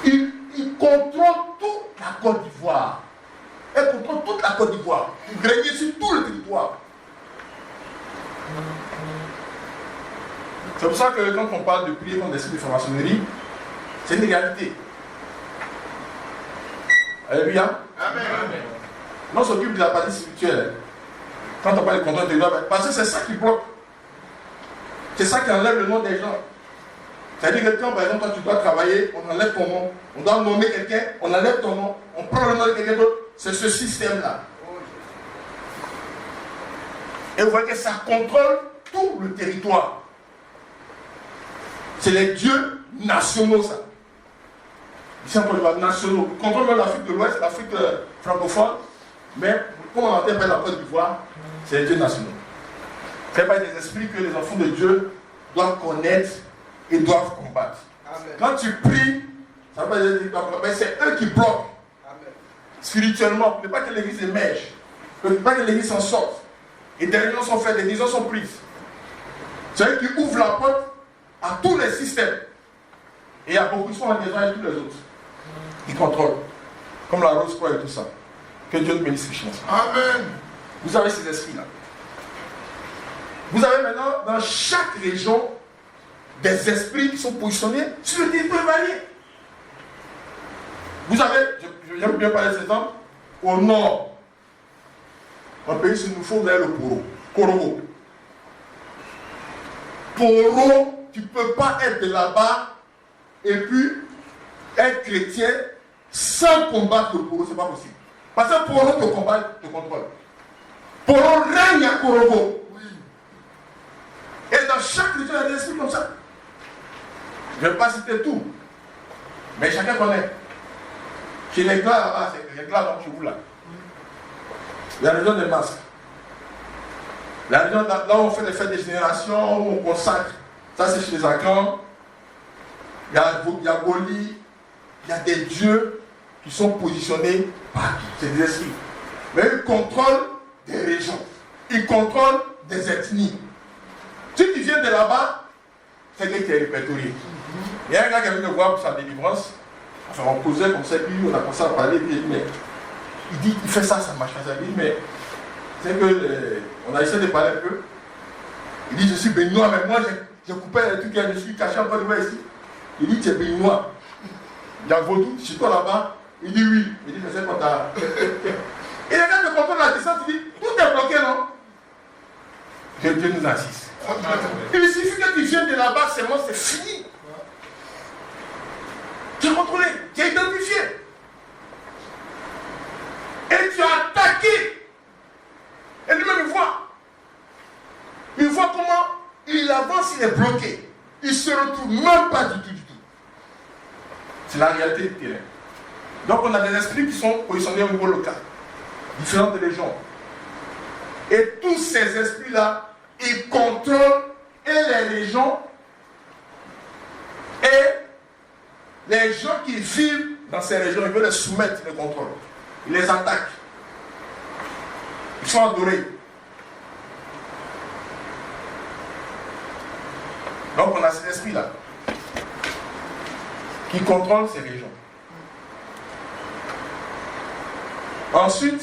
il contrôle toute la Côte d'Ivoire. Elle contrôle toute la Côte d'Ivoire. Il règne sur tout le territoire. C'est pour ça que quand on parle de prier contre l'esprit de franc-maçonnerie, c'est une réalité. Alléluia. Amen. On s'occupe de la partie spirituelle. Quand on parle de contrôle de l'homme, parce que c'est ça qui bloque. C'est ça qui enlève le nom des gens. C'est-à-dire que quand, par exemple, toi tu dois travailler, on enlève ton nom. On doit nommer quelqu'un, on enlève ton nom. On prend le nom de quelqu'un d'autre. C'est ce système-là. Et vous voyez que ça contrôle tout le territoire. C'est les dieux nationaux, ça. Ici, on parle nationaux. Ils contrôlent même l'Afrique de l'Ouest, l'Afrique francophone. Mais, comme on entend par la Côte d'Ivoire, c'est les dieux nationaux. Ce n'est pas des esprits que les enfants de Dieu doivent connaître et doivent combattre. Amen. Quand tu pries, ça veut pas dire que c'est eux qui bloquent. Amen. Spirituellement, il ne faut pas que l'église émerge. Il ne faut pas que l'église s'en sorte. Et des réunions sont faites, des décisions sont prises. C'est eux qui ouvrent la porte à tous les systèmes. Et il y a beaucoup qui sont en liaison avec tous les autres. Ils contrôlent. Comme la Rose Croix et tout ça. Que Dieu nous bénisse richement. Amen. Vous avez ces esprits-là. Vous avez maintenant dans chaque région des esprits qui sont positionnés sur le territoire varié. Vous avez, j'aime bien parler de cet exemple, au nord, un pays s'il nous faut, vous avez le Poro, Korogo. Poro, tu ne peux pas être de là-bas et puis être chrétien sans combattre le Poro, c'est pas possible. Parce que Poro te combat, te contrôle. Poro règne à Korogo. Et dans chaque région, il y a des esprits comme ça. Je ne vais pas citer tout, mais chacun connaît. Chez les gars là-bas, c'est les gars donc chez vous là. Il y a la région des masques. La région là où on fait les fêtes des générations, où on consacre. Ça c'est chez les Akans. Il y a Boli, il y a des dieux qui sont positionnés partout. C'est des esprits. Mais ils contrôlent des régions. Ils contrôlent des ethnies. Si tu viens de là-bas, c'est quelqu'un qui est répertorié. Il y a un gars qui est venu me voir pour sa délivrance. Enfin, on causait comme ça, puis on a commencé à parler, puis il dit, il fait ça, ça marche pas. Il dit, mais c'est que on a essayé de parler un peu. Il dit, je suis béninois, mais moi, j'ai coupé les trucs, je suis caché encore de moi ici. Il dit, tu es béninois. Il y a Vaudou, chez toi là-bas. Il dit, oui. Il dit, je sais quand t'as. Et les gars me contrôlent la distance, il dit, tout est bloqué, non? Que Dieu nous assiste. Il suffit que tu viennes de là-bas, c'est bon, c'est fini. Tu as contrôlé, tu as identifié. Et tu as attaqué. Et lui-même, il voit comment il avance enfant, s'il est bloqué, il ne se retrouve même pas du tout. C'est la réalité du terrain. Donc on a des esprits qui sont positionnés au niveau local, différentes régions. Et tous ces esprits-là, ils contrôlent et les régions et les gens qui vivent dans ces régions, ils veulent les soumettre, le contrôle. Ils les attaquent. Ils sont adorés. Donc on a cet esprit-là qui contrôle ces régions. Ensuite,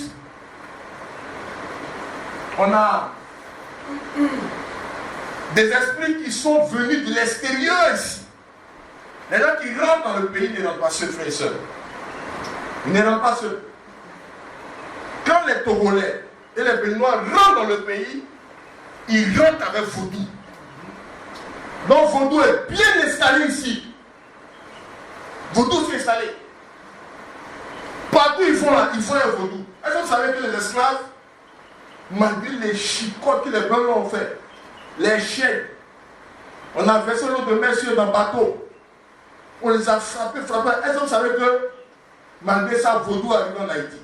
on a des esprits qui sont venus de l'extérieur ici. Les gens qui rentrent dans le pays ne rentrent pas seuls, frères et sœurs. Ils ne rentrent pas seuls. Quand les Togolais et les Béninois rentrent dans le pays, ils rentrent avec Vaudou. Donc Vaudou est bien installé ici. Vaudou s'est installé. Partout ils font un Vaudou. Est-ce que vous savez que les esclaves, malgré les chicots que les Blancs ont fait, les chaînes, on a versé l'eau de mer sur un bateau, on les a frappés. Est-ce que vous savez que malgré ça, Vaudou arrive en Haïti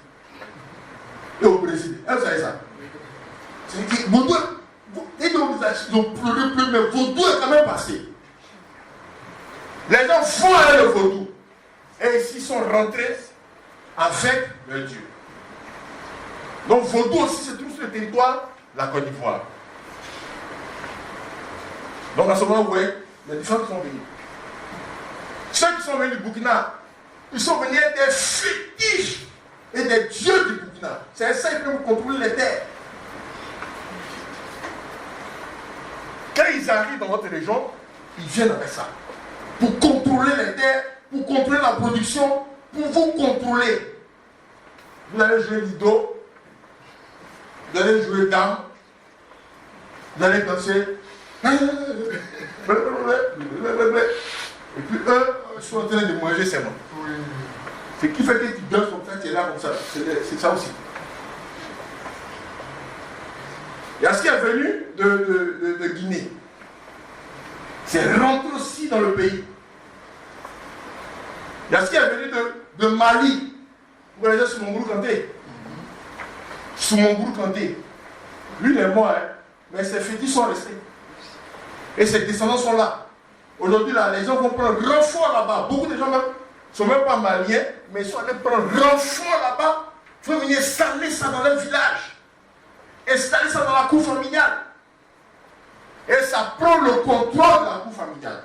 et au Brésil? Est-ce que vous savez ça? C'est Vaudou, ils ont pleuré, mais Vaudou est quand même passé. Les gens font aller le Vaudou. Et ici, ils sont rentrés avec leur Dieu. Donc Vaudou aussi se trouve sur le territoire de la Côte d'Ivoire. Donc à ce moment, vous voyez, il y a des gens qui sont venus. Ceux qui sont venus du Burkina, ils sont venus des fétiches et des dieux du Burkina. C'est ça qui peut contrôler les terres. Quand ils arrivent dans votre région, ils viennent avec ça. Pour contrôler les terres, pour contrôler la production, pour vous contrôler. Vous allez jouer Lido, vous allez jouer Dame, vous allez danser. Et puis eux, ils sont en train de manger seulement. Ce qui fait que tu danses comme ça, tu es là comme ça. C'est ça aussi. Il y a ce qui est venu de Guinée. C'est rentré aussi dans le pays. Il y a ce qui est venu de Mali. Vous voyez Soumongoulou Kanté. Soumongoulou Kanté. Lui, il est mort, hein, mais ses fétiches sont restés. Et ses descendants sont là. Aujourd'hui, là, les gens vont prendre renfort là-bas. Beaucoup de gens ne sont même pas maliens, mais ils sont allés prendre renfort là-bas. Il faut venir installer ça dans leur village. Installer ça dans la cour familiale. Et ça prend le contrôle de la cour familiale.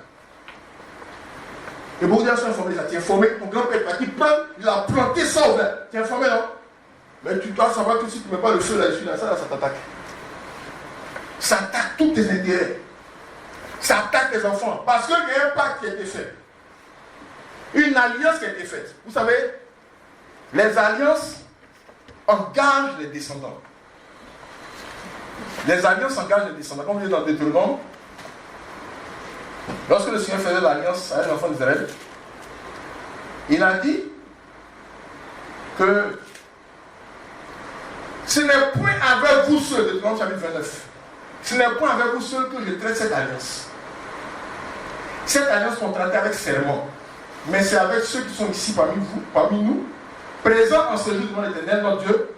Et beaucoup de gens sont informés, ça. Tu es informé, ton grand-père qui prend, il a planté ça au vert. Tu es informé, non? Mais tu dois savoir que si tu ne mets pas le feu là-dessus, là, ça t'attaque. Ça attaque tous tes intérêts. Ça attaque les enfants. Parce qu'il y a un pacte qui a été fait. Une alliance qui a été faite. Vous savez, les alliances engagent les descendants. Les alliances engagent les descendants. Comme on dit dans Deutéronome, lorsque le Seigneur faisait l'alliance avec les enfants d'Israël, il a dit que ce n'est point avec vous seuls, Deutéronome chapitre 29, ce n'est point avec vous seuls que je traite cette alliance. Cette alliance qu'on traite avec serment, mais c'est avec ceux qui sont ici parmi vous, parmi nous, présents en ce jour devant l'Éternel, notre Dieu,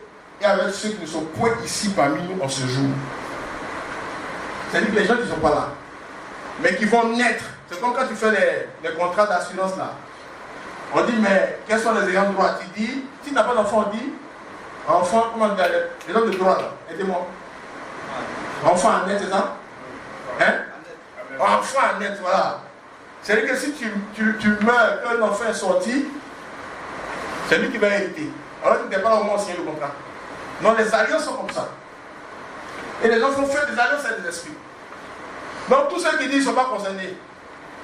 et avec ceux qui ne sont point ici parmi nous en ce jour. C'est-à-dire que les gens qui ne sont pas là, mais qui vont naître. C'est comme quand tu fais les contrats d'assurance là. On dit, mais quels sont les ayants de droit? Tu dis, si tu n'as pas d'enfant, on dit, enfant, comment on dit, les hommes de droit là, aidez-moi. Enfant à naître, c'est ça? Hein? Enfant à naître, voilà. C'est-à-dire que si tu meurs, qu'un enfant est sorti, c'est lui qui va hériter. Alors tu n'es pas là au moment où signer le contrat. Non, les alliances sont comme ça. Et les gens vont faire des alliances avec des esprits. Donc tous ceux qui disent qu'ils ne sont pas concernés,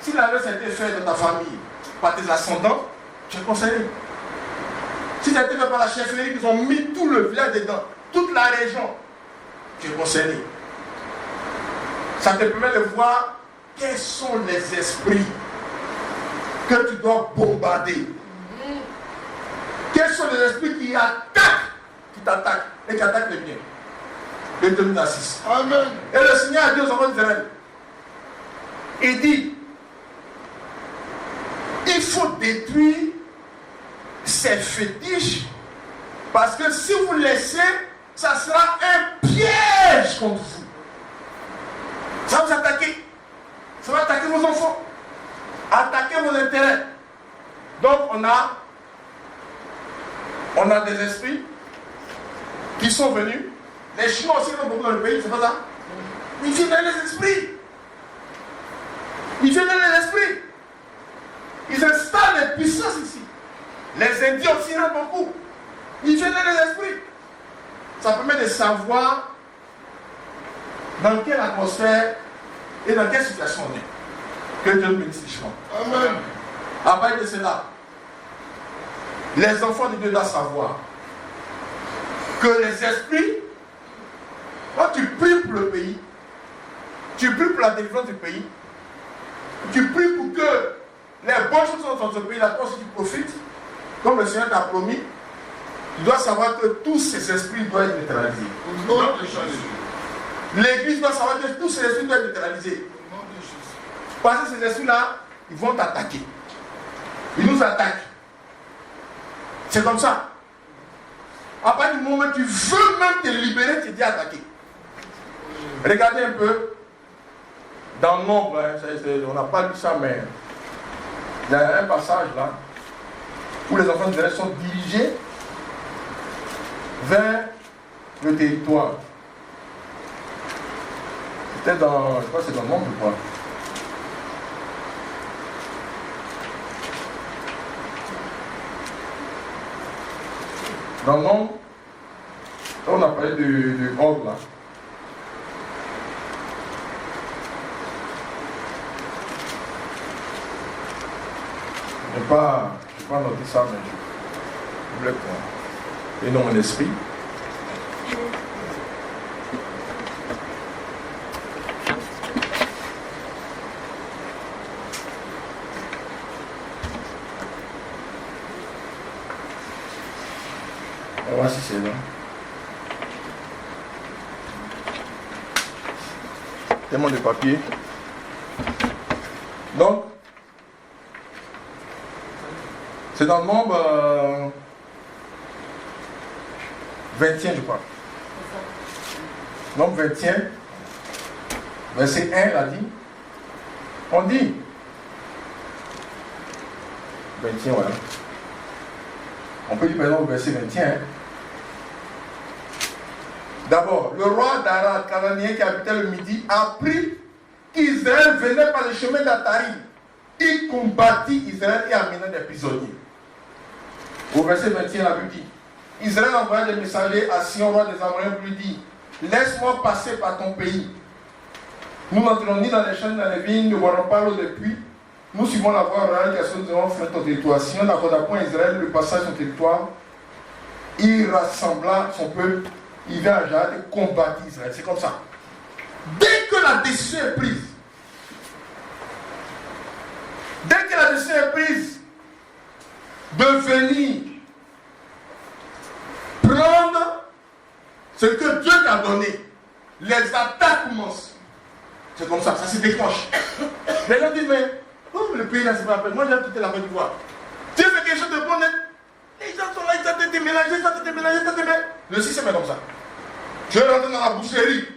si l'alliance a été faite dans ta famille, par tes ascendants, tu es concerné. Si ça a été fait par la chefferie, qu'ils ont mis tout le village dedans, toute la région, tu es concerné. Ça te permet de voir quels sont les esprits que tu dois bombarder. Quels sont les esprits qui attaquent, qui t'attaquent et qui attaquent les biens. Deutéronome 6. Amen. Et le Seigneur a dit aux enfants d'Israël, Il dit, il faut détruire ces fétiches parce que si vous laissez, ça sera un piège contre vous. Ça va vous attaquer. Ça va attaquer vos enfants. Attaquer vos intérêts. Donc on a des esprits qui sont venus. Les Chinois aussi, beaucoup dans le pays, c'est pas ça? Ils viennent dans les esprits. Ils viennent dans les esprits. Ils installent des puissances ici. Les Indiens aussi en ont beaucoup. Ils viennent dans les esprits. Ça permet de savoir dans quelle atmosphère et dans quelle situation on est. Que Dieu nous bénisse richement. Amen. À part de cela, les enfants de Dieu doivent savoir que les esprits, quand tu pries pour le pays, tu pries pour la délivrance du pays, tu pries pour que les bonnes choses sont dans ce pays-là, toi aussi tu profites, comme le Seigneur t'a promis, tu dois savoir que tous ces esprits doivent être neutralisés. L'Église doit savoir que tous ces esprits doivent être neutralisés. Parce que ces esprits-là, ils vont t'attaquer. Ils nous attaquent. C'est comme ça. À partir du moment où tu veux même te libérer, tu es attaqué. Regardez un peu. Dans le Nombre, on n'a pas lu ça, mais il y a un passage là où les enfants d'Israël sont dirigés vers le territoire. C'était dans, je crois que c'est dans le Nombre ou quoi. Dans le Nombre, on a parlé de Og là. Je n'ai pas noté ça, mais je voulais qu'on ait dans mon esprit. On va voir si c'est là. Tellement de papier. Donc, c'est dans le Nombre 20e, je crois. Nombre 20e, verset 1, l'a dit. On dit, 20e, voilà. On peut dire par exemple verset 21. D'abord, le roi d'Arad, cananéen qui habitait le Midi, apprit qu'Israël venait par le chemin d'Atharim. Il combattit Israël et amena des prisonniers. Au verset 21, la Bible dit, Israël envoya des messagers à Sion, roi des Amoréens, pour lui dire, laisse-moi passer par ton pays. Nous n'entrons ni dans les champs, ni dans les vignes, ne boirons pas l'eau des puits. Nous suivons la voie orale qui a nous devons faire ton territoire. Si on n'accorda point à Israël le passage de son territoire, il rassembla son peuple, il vient à Jade et combattit Israël. C'est comme ça. Dès que la décision est prise, de venir prendre ce que Dieu t'a donné, les attaques commencent. C'est comme ça, ça se déclenche. Les gens disent, mais oh, le pays là, c'est pas la peine. Moi, j'ai quitté la Côte d'Ivoire. Dieu fait quelque chose de bon. Les gens sont là, ils sont déménagés, Le système est comme ça. Je rentre dans la boucherie.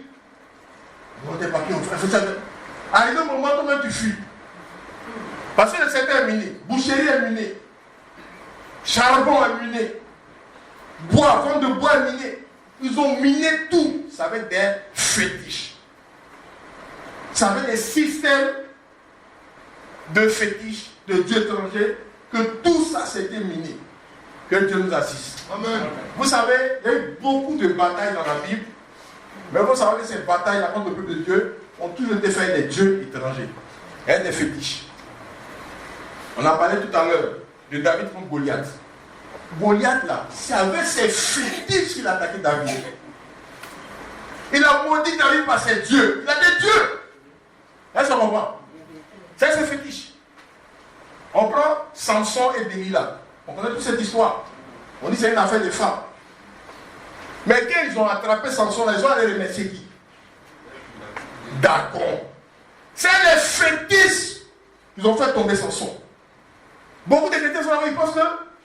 Tes papiers, on fait ça. Arrivé au moment où tu fuis. Parce que le secteur est miné, boucherie est minée, charbon est miné, bois, vente de bois est miné. Ils ont miné tout. Ça avec des fétiches. Ça avec des systèmes de fétiches, de dieux étrangers, que tout ça s'était miné. Que Dieu nous assiste. Amen. Vous savez, il y a eu beaucoup de batailles dans la Bible, mais vous savez que ces batailles-là contre le peuple de Dieu ont toujours été faites des dieux étrangers et des fétiches. On a parlé tout à l'heure de David contre Goliath. Goliath là, c'est avec ses fétiches qu'il a attaqué David. Il a maudit David par ses dieux. Il a des dieux. Est-ce qu'on comprend? C'est ses fétiches. On prend Samson et Delilah. On connaît toute cette histoire. On dit que c'est une affaire de femmes. Mais quand ils ont attrapé Samson, ils ont allé remercier qui? Dagon. C'est les fétiches Ils ont fait tomber Samson. Beaucoup de chrétiens sont là, ils pensent que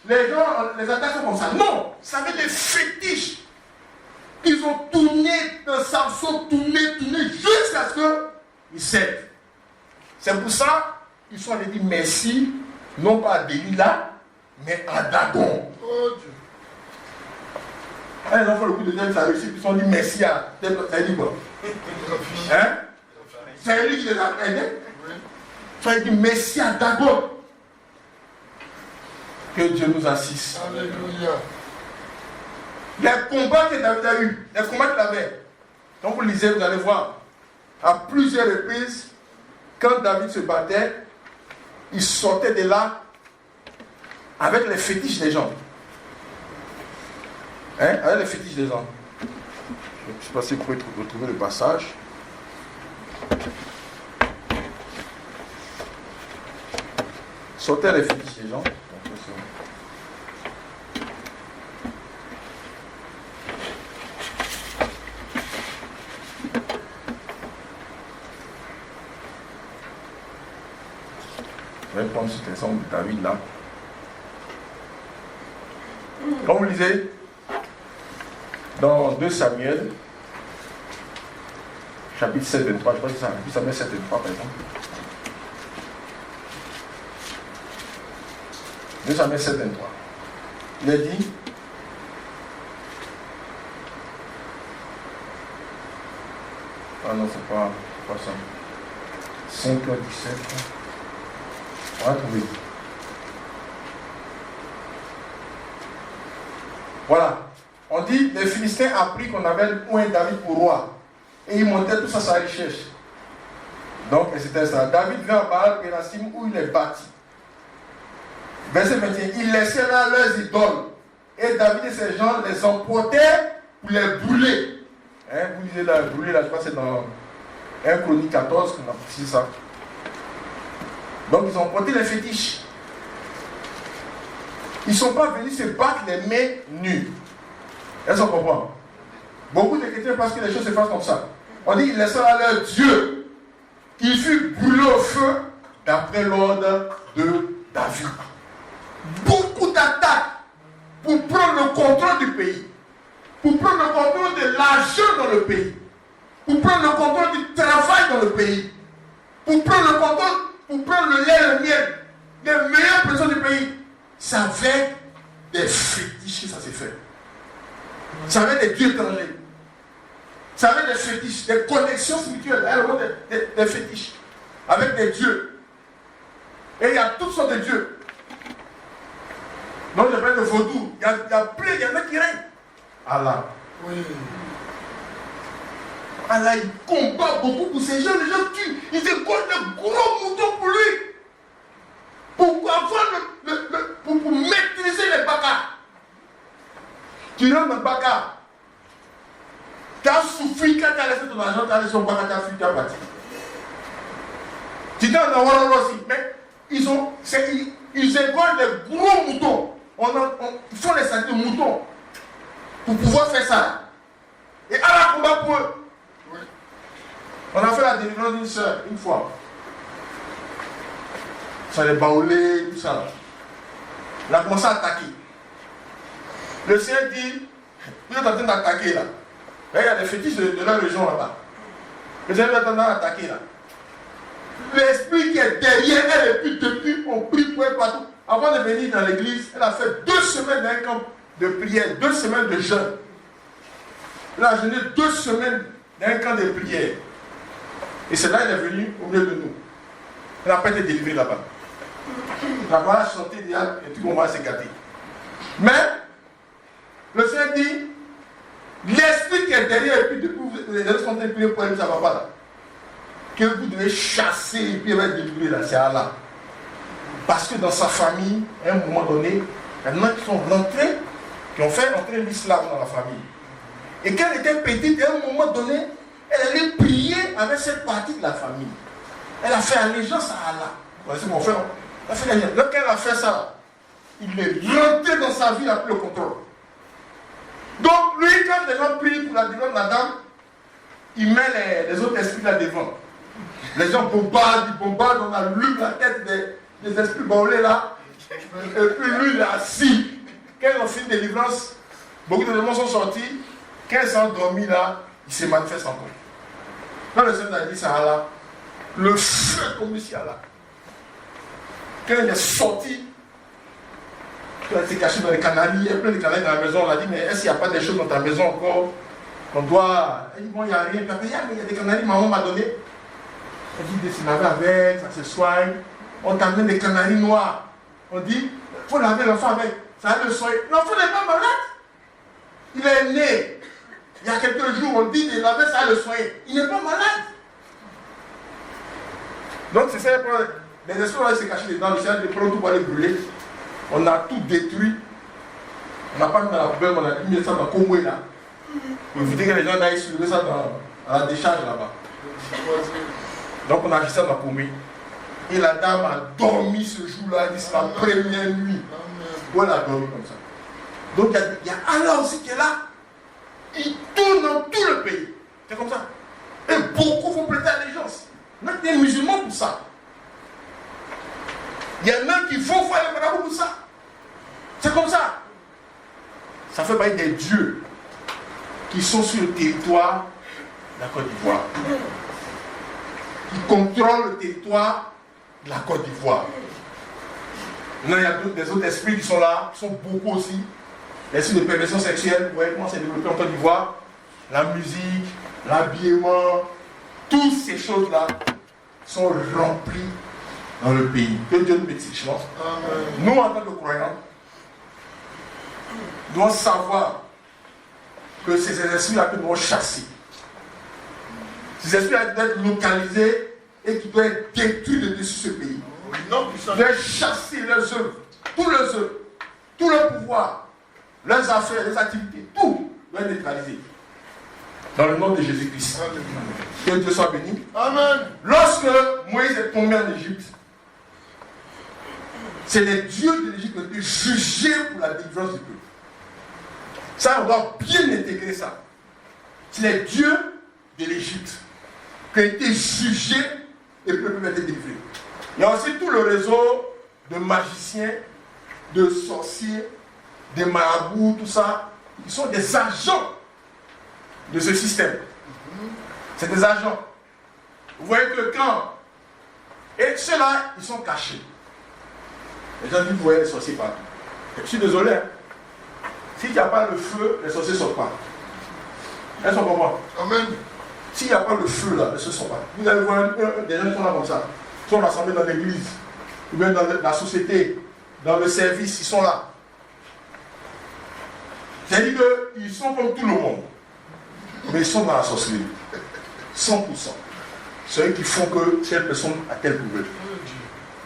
les gens, les attaques sont comme ça. Non, ça avait des fétiches. Ils ont tourné dans Samson, tourné, jusqu'à ce qu'ils cèdent. C'est pour ça qu'ils sont allés dire merci, non pas à Delilah, mais à Dagon. Oh Dieu. Quand les enfants, le coup de Dieu, ça réussit, ils ont dit merci à. Ça a dit quoi? Hein? C'est lui qui les a aidés. Ça a dit merci à Dagon. Que Dieu nous assiste. Alléluia. Les combats que David a eu, les combats qu'il avait, quand vous lisez, vous allez voir, à plusieurs reprises, quand David se battait, il sortait de là avec les fétiches des gens. Hein? Avec les fétiches des gens. Je ne sais pas si vous pouvez retrouver le passage. Sortait les fétiches des gens. Je vais prendre cet exemple de David là. Quand vous lisez dans 2 Samuel, chapitre 7, 23, je crois que c'est ça, 2 Samuel 7, 23 par exemple. 2 Samuel 7, 23. Il a dit, ah non, c'est pas ça. 5 h 17. On va trouver. Voilà. On dit, les Philistins apprirent qu'on avait point David pour roi. Et ils montaient tout ça à sa recherche. Donc, c'était ça. David vint à Baal-Pérasim où il est bâti. Verset 21. Ils laissaient là leurs idoles. Et David et ses gens les emportaient pour les brûler. Hein, vous lisez là, brûler là, je crois que c'est dans 1 Chronique 14 qu'on a précisé ça. Donc ils ont porté les fétiches. Ils ne sont pas venus se battre les mains nues. Est-ce qu'on comprend? Beaucoup de chrétiens pensent que les choses se fassent comme ça. On dit qu'ils laissèrent à leur Dieu, qui fut brûlé au feu d'après l'ordre de David. Beaucoup d'attaques pour prendre le contrôle du pays, pour prendre le contrôle de l'argent dans le pays, pour prendre le contrôle du travail dans le pays, pour prendre le contrôle, pour prendre le lait et le miel, les meilleures personnes du pays. Ça avait des fétiches que ça s'est fait. Ça avait des dieux étrangers. Ça avait des fétiches, des connexions spirituelles, des fétiches, avec des dieux. Et il y a toutes sortes de dieux. Donc je parle de vaudou. Il y a plein, il y en a qui règnent. Allah. Oui. Allah, il combat beaucoup pour ces gens. Les gens tuent. Ils écoutent de gros moutons pour lui. Pour avoir pour maîtriser les bagarres. Tu rentres dans le bagarre. Tu as souffert quand tu as laissé ton argent, tu as laissé ton bagarre, tu as fui, tu as parti. Tu es dans le Warrior aussi. Mais ils égorgent des gros moutons. Ils font les sacs de moutons pour pouvoir faire ça. Et à la combat pour eux. Oui. On a fait la délivrance d'une soeur une fois. Ça les baoulés, tout ça. On a commencé à attaquer. Le Seigneur dit, vous êtes en train d'attaquer là. Là, il y a des fétiches de la région là-bas. Le Seigneur est en train d'attaquer là. L'esprit qui est derrière elle, et puis depuis, on prie pour elle partout. Avant de venir dans l'église, elle a fait 2 semaines d'un camp de prière, 2 semaines de jeûne. Elle a jeûné 2 semaines d'un camp de prière. Et c'est là qu'elle est venue au milieu de nous. Elle n'a pas été délivrée là-bas. La voix a chanté et tout le monde va se gâter. Mais, le Seigneur dit, l'esprit qui est derrière, et puis depuis, les gens sont en train de prier pour elle, ça ne va pas là. Que vous devez chasser et puis elle va être délivrée là, c'est Allah. Parce que dans sa famille, à un moment donné, il y en a qui sont rentrés, qui ont fait entrer l'islam dans la famille. Et quand elle était petite, à un moment donné, elle allait prier avec cette partie de la famille. Elle a fait allégeance à Allah. Voici mon frère. Elle a fait allégeance. Quand elle a fait ça, il est rentré dans sa vie, il n'a plus le contrôle. Donc, lui, quand les gens prient pour la délivrance de la dame, il met les autres esprits là devant. Les gens bombardent, on allume la tête des esprits baoulés là. Et puis lui, il est assis. Quand ils ont fini de délivrance, beaucoup de démons sont sortis. Quand ils sont endormis là, il se manifeste encore. Quand le Seigneur a dit ça là, le feu est tombé ici là. Quand il est sorti, il s'est caché dans les canaries, il y a plein de canaries dans la maison. On a dit, mais est-ce qu'il n'y a pas des choses dans ta maison encore qu'on doit. Il dit, bon, il n'y a rien. Papa, il y a des canaries, maman m'a donné. Elle dit, de se laver avec, ça se soigne. On t'amène des canaries noirs. On dit, il faut laver l'enfant avec. Ça va le soigner. L'enfant n'est pas malade. Il est né. Il y a quelques jours, on dit de laver, ça va le soigner. Il n'est pas malade. Donc, c'est ça le problème. Les esprits vont se cacher dedans, le Seigneur de prendre tout pour les brûler. On a tout détruit. On n'a pas mis dans la poubelle, on a mis ça dans le Komwe là. Pour éviter que les gens aillent soulever ça dans la décharge là-bas. Donc on a mis ça dans le Komwe. Et la dame a dormi ce jour-là, elle dit c'est la première nuit. Où elle a dormi comme ça. Donc il y a Allah aussi qui est là. Il tourne dans tout le pays. C'est comme ça. Et beaucoup vont prêter allégeance. Il y a des musulmans pour ça. Il y en a qui vont faire les marabouts pour ça. C'est comme ça. Ça fait partie des dieux qui sont sur le territoire de la Côte d'Ivoire. Qui contrôlent le territoire de la Côte d'Ivoire. Maintenant, il y a des autres esprits qui sont là, qui sont beaucoup aussi. L'esprit de perversion sexuelle, vous voyez comment c'est développé en Côte d'Ivoire. La musique, l'habillement, toutes ces choses-là sont remplies dans le pays. Que Dieu nous bénisse. Nous, en tant que croyants, nous devons savoir que ces esprits-là que nous devons chasser. Ces esprits-là doivent être localisés et qui doivent être détruits de dessus ce pays. Ils doivent chasser leurs œuvres, tous leurs œuvres, tout leur pouvoir, leurs affaires, leurs activités, tout doit être neutralisé. Dans le nom de Jésus-Christ. Que Dieu soit béni. Amen. Lorsque Moïse est tombé en Égypte, c'est les dieux de l'Égypte qui ont été jugés pour la délivrance du peuple. Ça, on doit bien intégrer ça. C'est les dieux de l'Égypte qui ont été jugés et le peuple a été délivré. Il y a aussi tout le réseau de magiciens, de sorciers, des marabouts, tout ça. Ils sont des agents de ce système. C'est des agents. Vous voyez que quand... Et ceux-là, ils sont cachés. Les gens disent, vous voyez les sorciers partout. Je suis désolé. Hein. S'il n'y a pas le feu, les sorciers ne sortent pas. Elles sont comme moi. Amen. S'il n'y a pas le feu là, elles ne sortent pas. Vous allez voir des gens qui sont là comme ça. Ils sont rassemblés dans l'église, ou bien dans la société, dans le service, ils sont là. C'est-à-dire qu'ils sont comme tout le monde. Mais ils sont dans la sorcellerie. 100%. C'est eux qui font que telle personne a tel problème.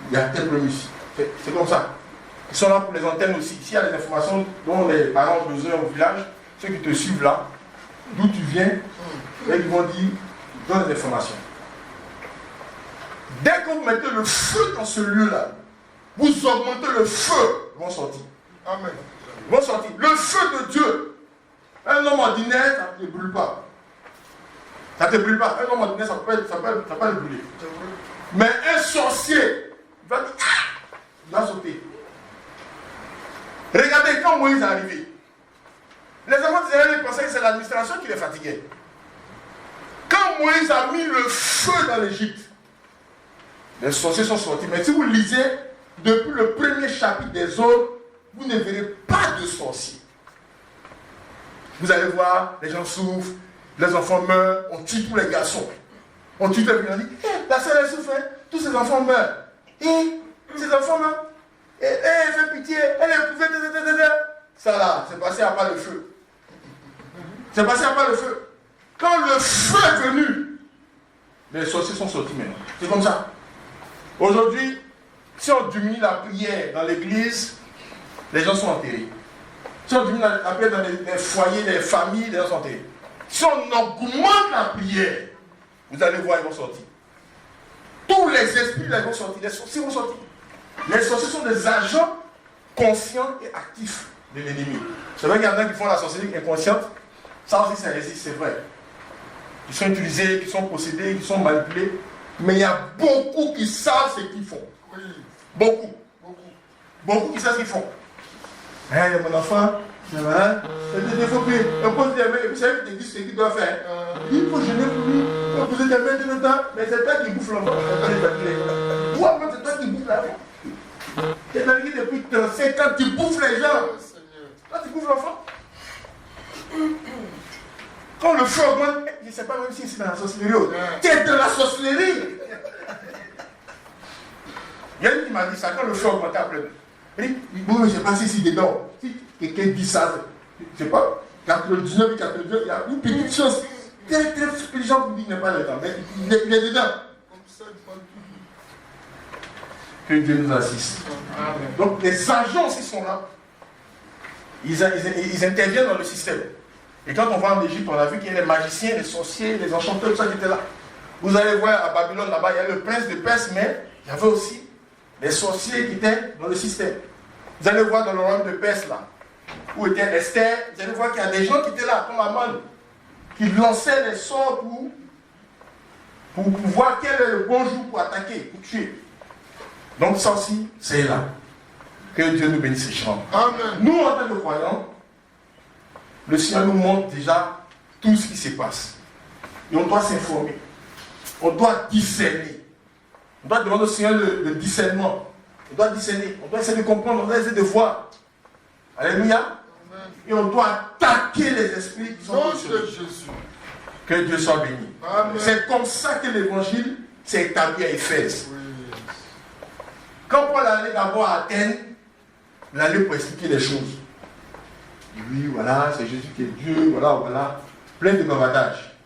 Il y a tel problème ici. C'est comme ça. Ils sont là pour les antennes aussi. S'il y a des informations dont les parents ont besoin au village, ceux qui te suivent là, d'où tu viens, ils vont dire, donne des informations. Dès que vous mettez le feu dans ce lieu-là, vous augmentez le feu, ils vont sortir. Amen. Ils vont sortir. Le feu de Dieu. Un homme ordinaire, ça ne te brûle pas. Ça ne te brûle pas. Un homme ordinaire, ça peut le brûler. Mais un sorcier, il va dire, ah, il va sauter. Regardez, quand Moïse est arrivé, les enfants d'Israël pensaient que c'est l'administration qui les fatiguait. Quand Moïse a mis le feu dans l'Égypte, les sorciers sont sortis. Mais si vous lisez depuis le premier chapitre des autres, vous ne verrez pas de sorciers. Vous allez voir, les gens souffrent, les enfants meurent, on tue tous les garçons. On tue tous les garçons. On dit, la sœur elle souffre, tous ces enfants meurent. Et ces enfants meurent. Et elle fait pitié, elle est éprouvée. Ça là, c'est passé à part le feu. C'est passé à part le feu. Quand le feu est venu, les sorciers sont sortis maintenant. C'est comme ça. Aujourd'hui, si on diminue la prière dans l'église, les gens sont enterrés. Si on diminue la prière dans les foyers, les familles, les gens sont enterrés. Si on augmente la prière, vous allez voir, ils vont sortir. Tous les esprits là, ils vont sortir. Les sorciers vont sortir. Les sorciers sont des agents conscients et actifs de l'ennemi. C'est vrai qu'il y en a qui font la sorcellerie inconsciente. Ça aussi, ça existe, c'est vrai. Qui sont utilisés, qui sont possédés, qui sont manipulés. Mais il y a beaucoup qui savent ce qu'ils font. Oui. Beaucoup. Beaucoup qui savent ce qu'ils font. Hey, mon enfant, voilà. Il faut que pose des mains, vous savez que tu dis ce qu'il doit faire. Il faut gêner pour lui. Il faut poser des mains tout le temps. Mais c'est toi qui bouffe l'enfant. Toi, c'est toi qui bouffe l'enfant. Tu es arrivé depuis 35 ans, tu bouffes les gens. Toi, tu bouffes l'enfant. Quand le feu augmente, je ne sais pas même si c'est dans la sorcellerie. Tu es dans la sorcellerie. Il y a une qui m'a dit ça, quand le feu augmentait après. Il dit, bon, je ne sais pas si c'est dedans. Si quelqu'un dit ça, je ne sais pas, 99 et 82, il y a une petite chose. Très très les gens vous disent qu'il n'est pas dedans, mais il est dedans. Que Dieu nous assiste. Donc les agents aussi sont là. Ils interviennent dans le système. Et quand on va en Égypte, on a vu qu'il y a les magiciens, les sorciers, les enchanteurs, tout ça qui étaient là. Vous allez voir à Babylone là-bas, il y a le prince de Perse, mais il y avait aussi les sorciers qui étaient dans le système. Vous allez voir dans le royaume de Perse là, où était Esther, vous allez voir qu'il y a des gens qui étaient là, comme Aman, qui lançaient les sorts pour voir quel est le bon jour pour attaquer, pour tuer. Donc ça aussi, c'est là. Que Dieu nous bénisse et chante. Amen. Nous, en tant que croyants, le Seigneur nous montre déjà tout ce qui se passe. Et on doit s'informer. On doit discerner. On doit demander au Seigneur le discernement. On doit discerner. On doit essayer de comprendre. On doit essayer de voir. Alléluia. Amen. Et on doit attaquer les esprits qui sont dans Jésus. Que Dieu soit béni. C'est comme ça que l'évangile s'est établi à Éphèse. Oui. Quand Paul allait d'abord à Athènes, il allait pour expliquer les choses. Oui, voilà, c'est Jésus qui est Dieu, voilà. Plein de bavardage.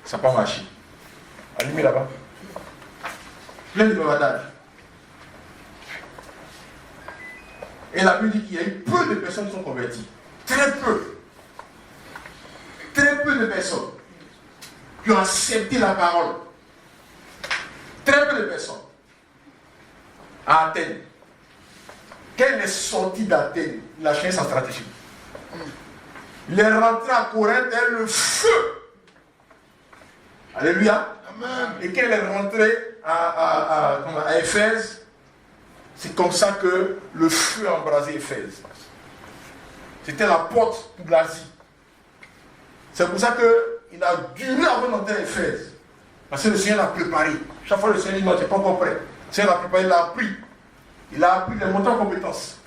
Ça n'a pas marché. Allumez là-bas. Plein de bavardage. Et la Bible dit qu'il y a eu peu de personnes qui sont converties. Très peu. Très peu de personnes qui ont accepté la parole. Très peu de personnes. À Athènes. Quand il est sorti d'Athènes, il a changé sa stratégie. Il est rentré à Corinthe et le feu. Alléluia. Amen. Et quand il est rentré à Éphèse, c'est comme ça que le feu a embrasé Éphèse. C'était la porte de l'Asie. C'est pour ça qu'il a duré avant d'entrer à Éphèse. Parce que le Seigneur l'a préparé. Chaque fois le Seigneur dit non, tu n'es pas encore prêt. Le Seigneur l'a préparé, il l'a appris. Il a appris les montants en compétences,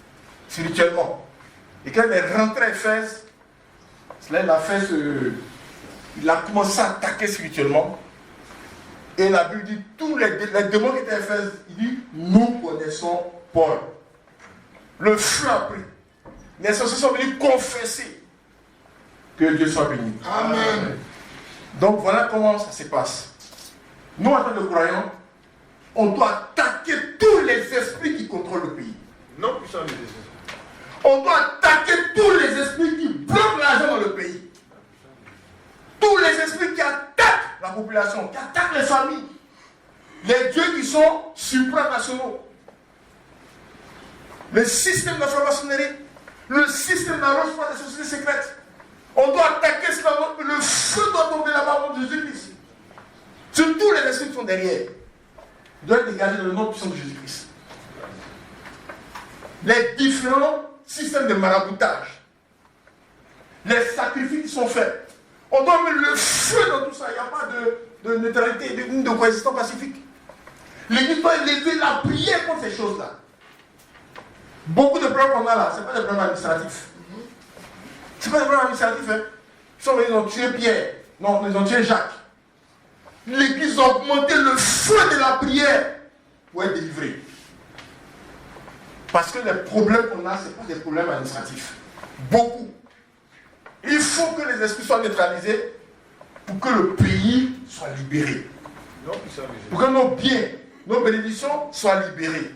spirituellement. Et quand il est rentré à Éphèse, il a commencé à attaquer spirituellement. Et la Bible dit, tous les démons qui étaient à Éphèse, il dit, nous connaissons Paul. Le feu a pris. Les sorciers sont venus confesser. Que Dieu soit béni. Amen. Donc voilà comment ça se passe. Nous, en tant que croyants, on doit attaquer tous les esprits qui contrôlent le pays. Non puissant les esprits. On doit attaquer tous les esprits qui bloquent l'argent dans le pays. Tous les esprits qui attaquent la population, qui attaquent les familles. Les dieux qui sont supranationaux. Le système de la franc-maçonnerie, le système de la roche-croix des sociétés secrètes. On doit attaquer cela. Le feu doit tomber là-bas au nom de Jésus-Christ. Sur tous les esprits qui sont derrière. Il doit dégager le nom puissant de Jésus-Christ. Les différents systèmes de maraboutage, les sacrifices qui sont faits, on doit mettre le feu dans tout ça. Il n'y a pas de neutralité, de coexistence pacifique. L'Église doit élever la prière contre ces choses-là. Beaucoup de problèmes qu'on a là, ce n'est pas des problèmes administratifs. Ce n'est pas des problèmes administratifs. Hein. Ils sont venus, ils ont tué Pierre. Non, ils ont tué Jacques. L'Église a augmenté le feu de la prière pour être délivrée. Parce que les problèmes qu'on a, ce n'est pas des problèmes administratifs. Beaucoup. Il faut que les esprits soient neutralisés pour que le pays soit libéré. Pour que nos biens, nos bénédictions soient libérées.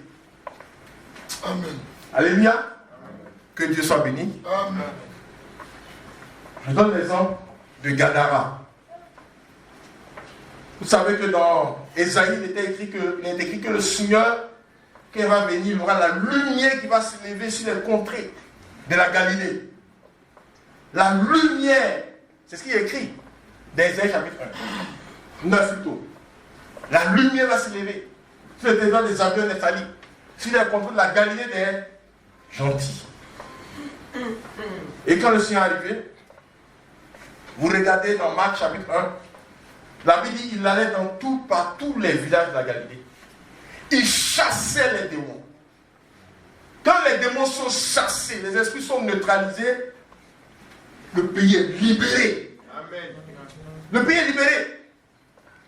Amen. Alléluia. Amen. Que Dieu soit béni. Amen. Je donne l'exemple de Gadara. Vous savez que dans Ésaïe, il est écrit que le Seigneur, quand il va venir, il aura la lumière qui va se lever sur les contrées de la Galilée. La lumière, c'est ce qui est écrit dans Ésaïe chapitre 1. 9 plutôt. La lumière va s'élever sur le territoire des avions Néphtali, sur le contrôle de la Galilée des gentils. Et quand le Seigneur est arrivé, vous regardez dans Marc chapitre 1, la Bible dit qu'il allait par tous les villages de la Galilée. Il chassait les démons. Quand les démons sont chassés, les esprits sont neutralisés, le pays est libéré. Amen. Le pays est libéré.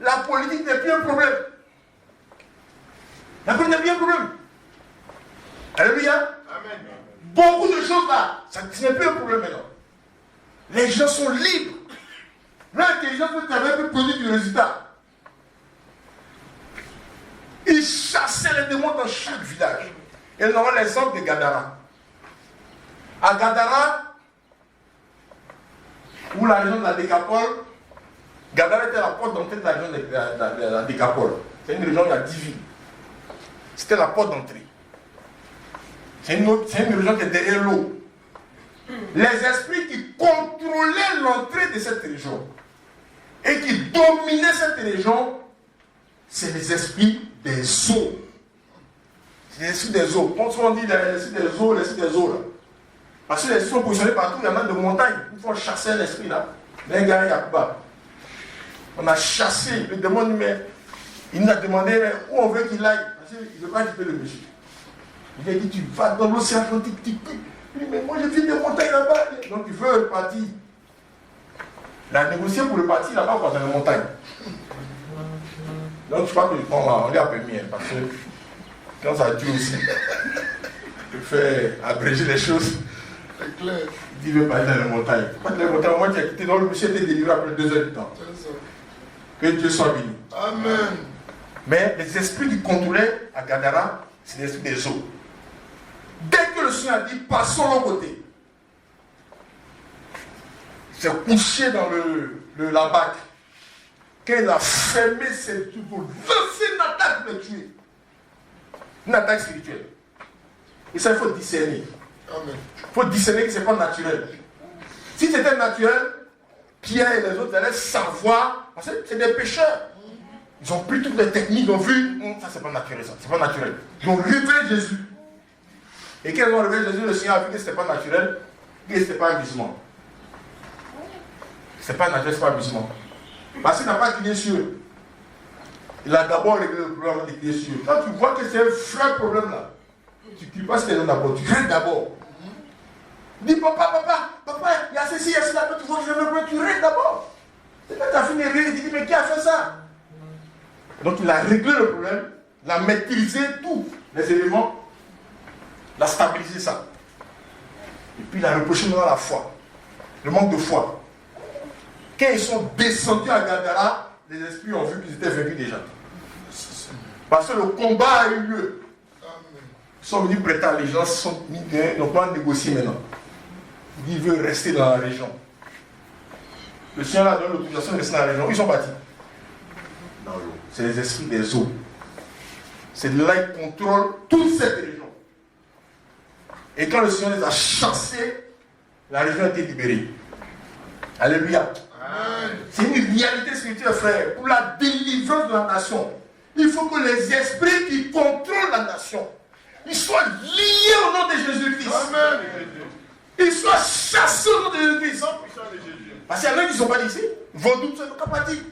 La politique n'est plus un problème. La politique n'est plus un problème. Alléluia. Amen. Beaucoup de choses là, ce n'est plus un problème maintenant. Les gens sont libres. L'intelligence peut travailler pour produire du résultat. Ils chassaient les démons dans chaque village. Et nous avons l'exemple de Gadara. À Gadara, où la région de la Décapole, Gadara était la porte d'entrée de la région de la Décapole. C'est une région où il y a 10 villes. C'était la porte d'entrée. C'est une région qui est derrière l'eau. Les esprits qui contrôlaient l'entrée de cette région et qui dominaient cette région, c'est les esprits des eaux. C'est les esprits des eaux. Quand on dit les esprits des eaux, les esprits des eaux là. Parce que les esprits sont positionnés partout, il y en a de montagnes. Il faut chasser l'esprit là. Les gars, il y a pas. On a chassé le démon, mais il nous a demandé mais où on veut qu'il aille. Parce qu'il ne veut pas quitter le monsieur. Il a dit tu vas dans l'océan Atlantique, tu dis, mais moi je vis des montagnes là-bas. Donc il veut partir. Il a négocié pour le partir là-bas dans les montagnes. Donc je crois qu'on lui a permis, parce que quand ça dure aussi, il fait abréger les choses. C'est clair. Il dit, il veut partir dans les montagnes. Pas dans les montagnes, moi tu as quitté, donc le monsieur était délivré après 2 heures du temps. Que Dieu soit béni. Amen. Mais les esprits qui contrôlaient à Gadara, c'est les esprits des eaux. Dès que le Seigneur a dit, passons l'autre côté, il s'est couché dans la bac. Quand il a fermé ses yeux pour lancer une attaque pour le tuer. Une attaque spirituelle. Et ça, il faut discerner. Amen. Il faut discerner que ce n'est pas naturel. Si c'était naturel, Pierre et les autres allaient savoir, parce que c'est des pécheurs. Ils ont pris toutes les techniques, ils ont vu, ça c'est pas naturel, ça, c'est pas naturel. Ils ont révélé Jésus. Et quand ils ont révélé Jésus, le Seigneur a vu que ce n'était pas naturel, et ce n'était pas un musulman. Ce n'est pas naturel, ce n'est pas un musulman. Parce qu'il n'a pas crié sur eux. Il a d'abord réglé le problème de crier sur eux. Quand tu vois que c'est un vrai problème là, tu ne cries pas sur les gens d'abord, tu cries d'abord. Dis papa, il y a ceci, il y a cela, tu vois que c'est le problème, tu règles d'abord. Et quand tu as fini de rire, tu dis mais qui a fait ça? Donc il a réglé le problème, il a maîtrisé tous les éléments, il a stabilisé ça. Et puis il a reproché maintenant la foi, le manque de foi. Quand ils sont descendus à Gadara, les esprits ont vu qu'ils étaient vaincus déjà. Parce que le combat a eu lieu. Ils sont venus prêter allégeance, ils sont mis bien, ils n'ont pas négocié maintenant. Ils veulent rester dans la région. Le Seigneur a donné l'autorisation de rester dans la région. Ils sont partis dans l'eau. C'est les esprits des eaux. C'est là qu'ils contrôlent toute cette région. Et quand le Seigneur les a chassés, la région a été libérée. Alléluia. C'est une réalité spirituelle, frère. Pour la délivrance de la nation, il faut que les esprits qui contrôlent la nation, ils soient liés au nom de Jésus-Christ. Amen. Ils soient chassés au nom de Jésus-Christ. Parce qu'il y en a qui ne sont pas ici. Vaudou, c'est pas parti.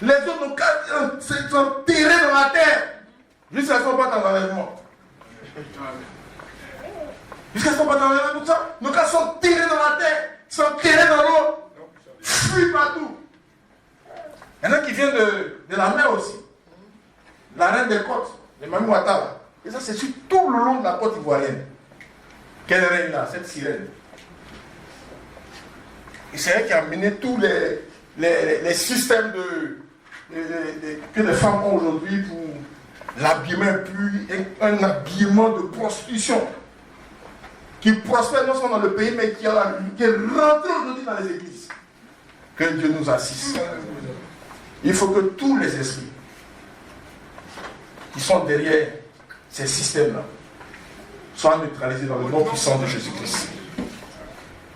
Les autres n'ont qu'à s'enterrer dans la terre. Jusqu'à ce qu'on parte dans l'enlèvement. Jusqu'à ce qu'on parte dans l'enlèvement, tout ça. N'ont qu'à s'enterrer dans la terre, s'enterrer dans l'eau, fuir partout. Il y en a qui viennent de la mer aussi. La reine des côtes, les Mamou Ouattara. Et ça, c'est sur tout le long de la côte ivoirienne. Quelle reine là, cette sirène. Et c'est elle qui a mené tous les systèmes que les femmes ont aujourd'hui pour l'habillement impur, un habillement de prostitution qui prospère non seulement dans le pays, mais qui est rentré aujourd'hui dans les églises. Que Dieu nous assiste. Il faut que tous les esprits qui sont derrière ces systèmes-là soient neutralisés dans le nom puissant de Jésus-Christ.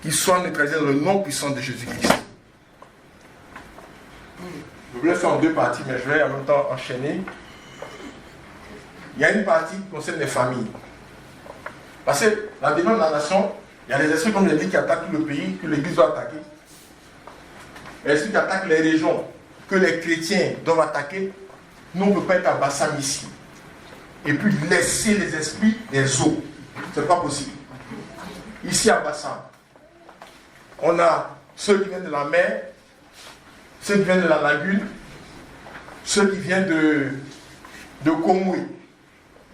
Qu'ils soient neutralisés dans le nom puissant de Jésus-Christ. voulais faire en deux parties, mais je vais en même temps enchaîner. Il y a une partie qui concerne les familles. Parce que la défense de la nation, il y a des esprits, comme je l'ai dit, qui attaquent tout le pays, que l'Église doit attaquer. Les esprits qui attaquent les régions, que les chrétiens doivent attaquer. Nous, on ne peut pas être à Bassam ici. Et puis laisser les esprits des eaux. Ce n'est pas possible. Ici à Bassam, on a ceux qui viennent de la mer, ceux qui viennent de la lagune, ceux qui viennent de Komoué,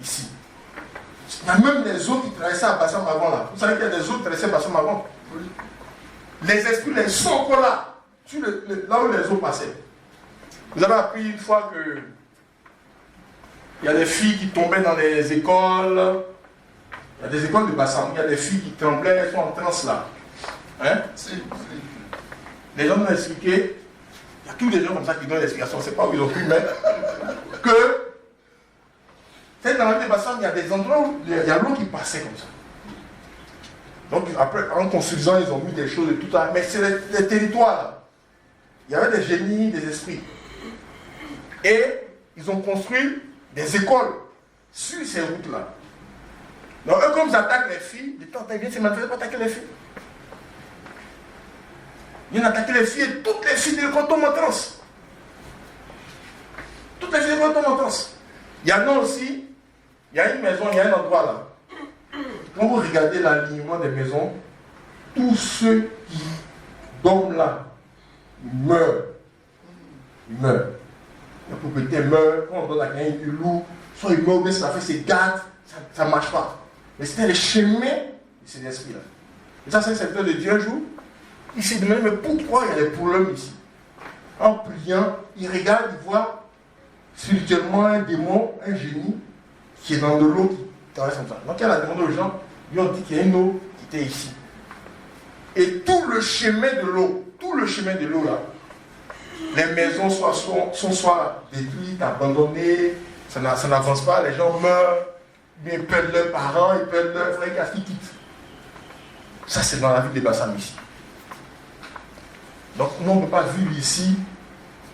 ici. Il y a même des eaux qui traversaient à Bassam avant là. Vous savez qu'il y a des eaux qui traversaient à Bassam avant. Les esprits, les sont encore là, sur là où les eaux passaient. Vous avez appris une fois que il y a des filles qui tombaient dans les écoles. Il y a des écoles de Bassam, il y a des filles qui tremblaient, elles sont en transe là. Hein? Les gens m'ont expliqué, il y a tous des gens comme ça qui donnent l'explication, je ne sais pas où ils ont pu mettre, que dans la ville de Bassam, il y a des endroits où il y a l'eau qui passait comme ça. Donc après, en construisant, ils ont mis des choses et tout ça, mais c'est les territoires là. Il y avait des génies, des esprits. Et ils ont construit des écoles sur ces routes-là. Donc eux, comme ils attaquent les filles, de temps en temps, ils viennent se manifester pour attaquer les filles. Ils viennent attaquer les filles et toutes les filles de l'école tombent en transe. Toutes les filles de l'école tombent en transe. Il y en a aussi, il y a une maison, il y a un endroit là. Quand vous regardez l'alignement des maisons, tous ceux qui dorment là, ils meurent. Ils meurent. Le propriétaire meurt, quand on donne la gagne, il loue, soit il meurt, ou bien ça fait ses gardes, ça ne marche pas. Mais c'était le chemin de ces esprits-là. Et ça, c'est un serviteur de Dieu un jour. Il s'est demandé, mais pourquoi il y a des problèmes ici? En priant, il regarde, il voit spirituellement un démon, un génie, qui est dans de l'eau, qui traverse comme ça. Donc il a demandé aux gens, ils ont dit qu'il y a une eau qui était ici. Et tout le chemin de l'eau là, les maisons sont soit détruites, abandonnées, ça n'avance pas, les gens meurent, ils perdent leurs parents, ils perdent leurs frères, ils quittent. Ça, c'est dans la ville de Bassam ici. Donc, nous, on ne peut pas vivre ici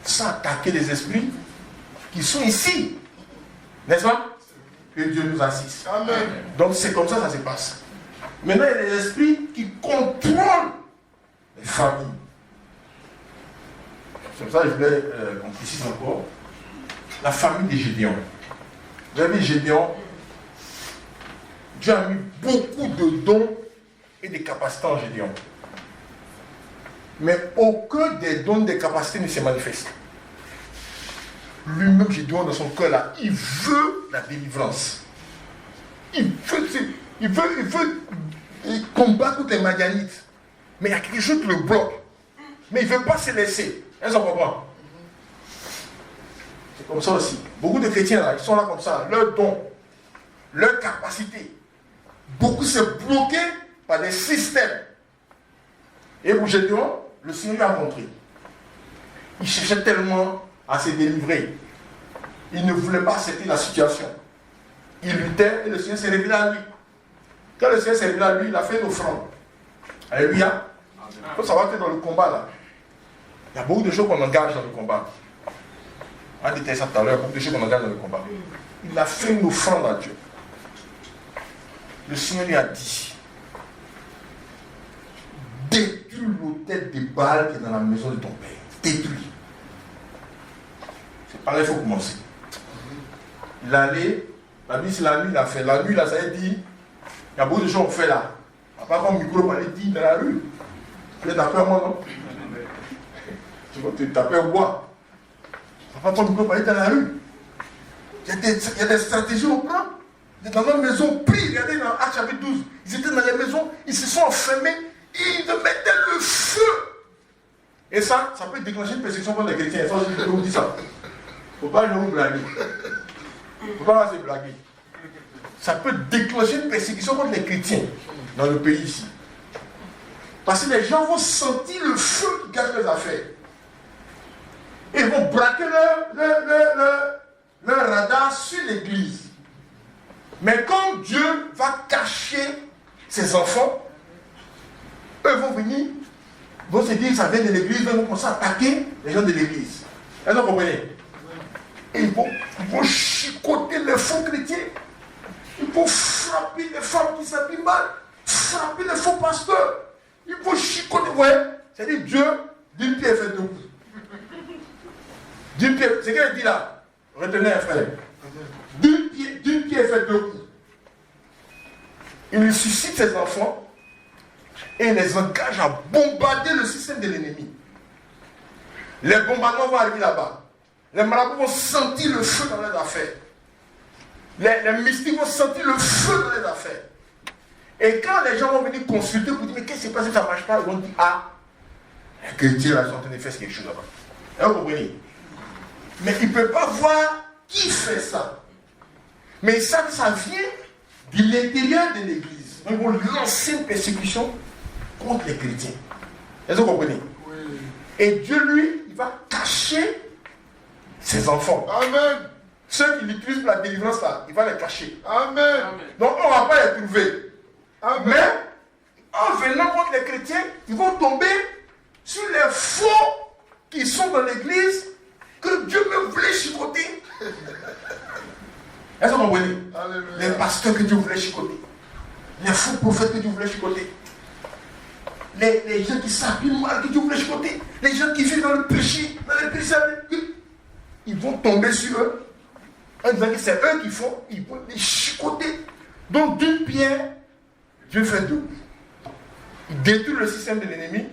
sans attaquer les esprits qui sont ici. N'est-ce pas? Que Dieu nous assiste. Amen. Donc, c'est comme ça que ça se passe. Maintenant, il y a des esprits qui contrôlent les familles. C'est pour ça que je voulais qu'on précise encore. La famille de Gédéon. Vous avez vu Gédéon, Dieu a mis beaucoup de dons et de capacités en Gédéon. Mais aucun des dons des capacités ne se manifeste. Lui-même, Gédéon, dans son cœur là, il veut la délivrance. Il veut combattre contre les Madianites. Mais il y a quelque chose qui le bloque. Mais il ne veut pas se laisser. Est-ce qu'on comprend? C'est comme ça aussi. Beaucoup de chrétiens là, ils sont là comme ça. Leurs dons, leurs capacités. Beaucoup se bloquaient par des systèmes. Et pour Gédéon, le Seigneur lui a montré. Il cherchait tellement à se délivrer. Il ne voulait pas accepter la situation. Il luttait et le Seigneur s'est révélé à lui. Quand le Seigneur s'est révélé à lui, il a fait une offrande. Alléluia. Il faut savoir que dans le combat là, il y a beaucoup de choses qu'on engage dans le combat. On a dit ça tout à l'heure, beaucoup de choses qu'on engage dans le combat. Il a fait une offrande à Dieu. Le Seigneur lui a dit, détruis l'autel de Baal qui est dans la maison de ton père. Détruis. C'est par là qu'il faut commencer. Il allait, la Bible c'est la nuit, il a fait. La nuit là, ça veut dire, il y a beaucoup de choses qu'on fait là. Pas comme micro pour aller dire dans la rue. Tu es d'accord moi non? Tu es tapé au bois. Pas comme micro pour aller dans la rue. Il y a des stratégies au plan. Dans nos maisons, pris, regardez dans Actes chapitre 12, ils étaient dans les maisons, ils se sont enfermés, ils mettaient le feu. Et ça peut déclencher une persécution contre les chrétiens. Ça, je vous dis ça. Il ne faut pas nous blaguer. Il ne faut pas se blaguer. Ça peut déclencher une persécution contre les chrétiens dans le pays ici. Parce que les gens vont sentir le feu qui gâche leurs affaires. Et ils vont braquer leur radar sur l'église. Mais quand Dieu va cacher ses enfants, eux vont venir, vont se dire ça vient de l'église, ils vont commencer à attaquer les gens de l'église. Est-ce que vous comprenez? Ils vont chicoter les faux chrétiens. Ils vont frapper les femmes qui s'habillent mal. Frapper les faux pasteurs. Ils vont chicoter. Vous voyez? C'est-à-dire Dieu, d'une pierre fait deux coups. D'une pierre, c'est ce qu'il dit là. Retenez, frère. D'une pierre fait deux coups. Il suscite ses enfants et les engage à bombarder le système de l'ennemi. Les bombardements vont arriver là-bas. Les marabouts vont sentir le feu dans leurs affaires. Les mystiques vont sentir le feu dans leurs affaires. Et quand les gens vont venir consulter pour dire mais qu'est-ce qui s'est passé, ça ne marche pas, ils vont dire ah, les chrétiens sont en train de faire quelque chose là-bas. Vous comprenez? Mais ils ne peuvent pas voir qui fait ça. Mais ils savent que ça vient de l'intérieur de l'église. Donc ils vont lancer une persécution contre les chrétiens. Est-ce que vous comprenez? Oui. Et Dieu, lui, il va cacher ses enfants. Amen. Ceux qui l'utilisent pour la délivrance, là, il va les cacher. Amen. Donc on ne va pas les trouver. Amen. Mais en venant contre les chrétiens, ils vont tomber sur les faux qui sont dans l'église que Dieu me voulait chicoter. Est-ce que vous comprenez? Les pasteurs que Dieu voulait chicoter. Les faux prophètes que Dieu voulait chicoter. Les gens qui s'habillent mal que Dieu voulait chicoter. Les gens qui vivent dans le péché, dans les péchés. Ils vont tomber sur eux. En disant que c'est eux qui font, ils vont les chicoter. Donc d'une pierre, Dieu fait deux. Il détruit le système de l'ennemi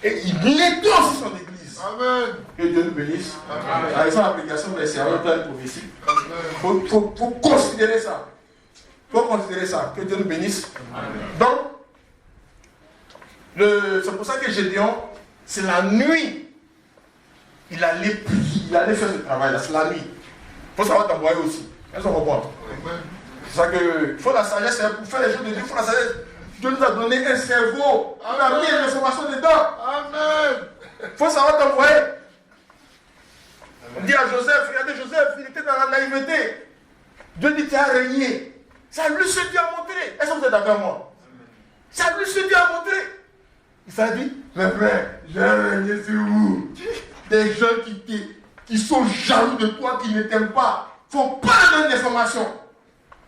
et il nettoie aussi son église. Amen. Que Dieu nous bénisse. Amen. Avec son application des serments de prophétie. Il faut considérer ça. Il faut considérer ça. Que Dieu nous bénisse. Amen. Donc, c'est pour ça que Gédéon, c'est la nuit. Il allait prier, il allait faire ce travail-là, c'est la nuit. Il faut savoir t'envoyer aussi. Est-ce qu'on comprend? C'est ça que il faut la sagesse, pour faire les choses de Dieu, il faut la sagesse. Dieu nous a donné un cerveau, on a mis une information dedans. Amen. Il faut savoir t'envoyer. On dit à Joseph, regardez Joseph, il était dans la naïveté. Dieu dit, tu as régné. Ça lui se dit à montrer. Est-ce que vous êtes d'accord avec moi? Ça lui se dit à montrer. Il s'est dit, mes frères, j'ai régné sur vous. Des gens qui sont jaloux de toi, qui ne t'aiment pas. Il ne faut pas donner d'informations.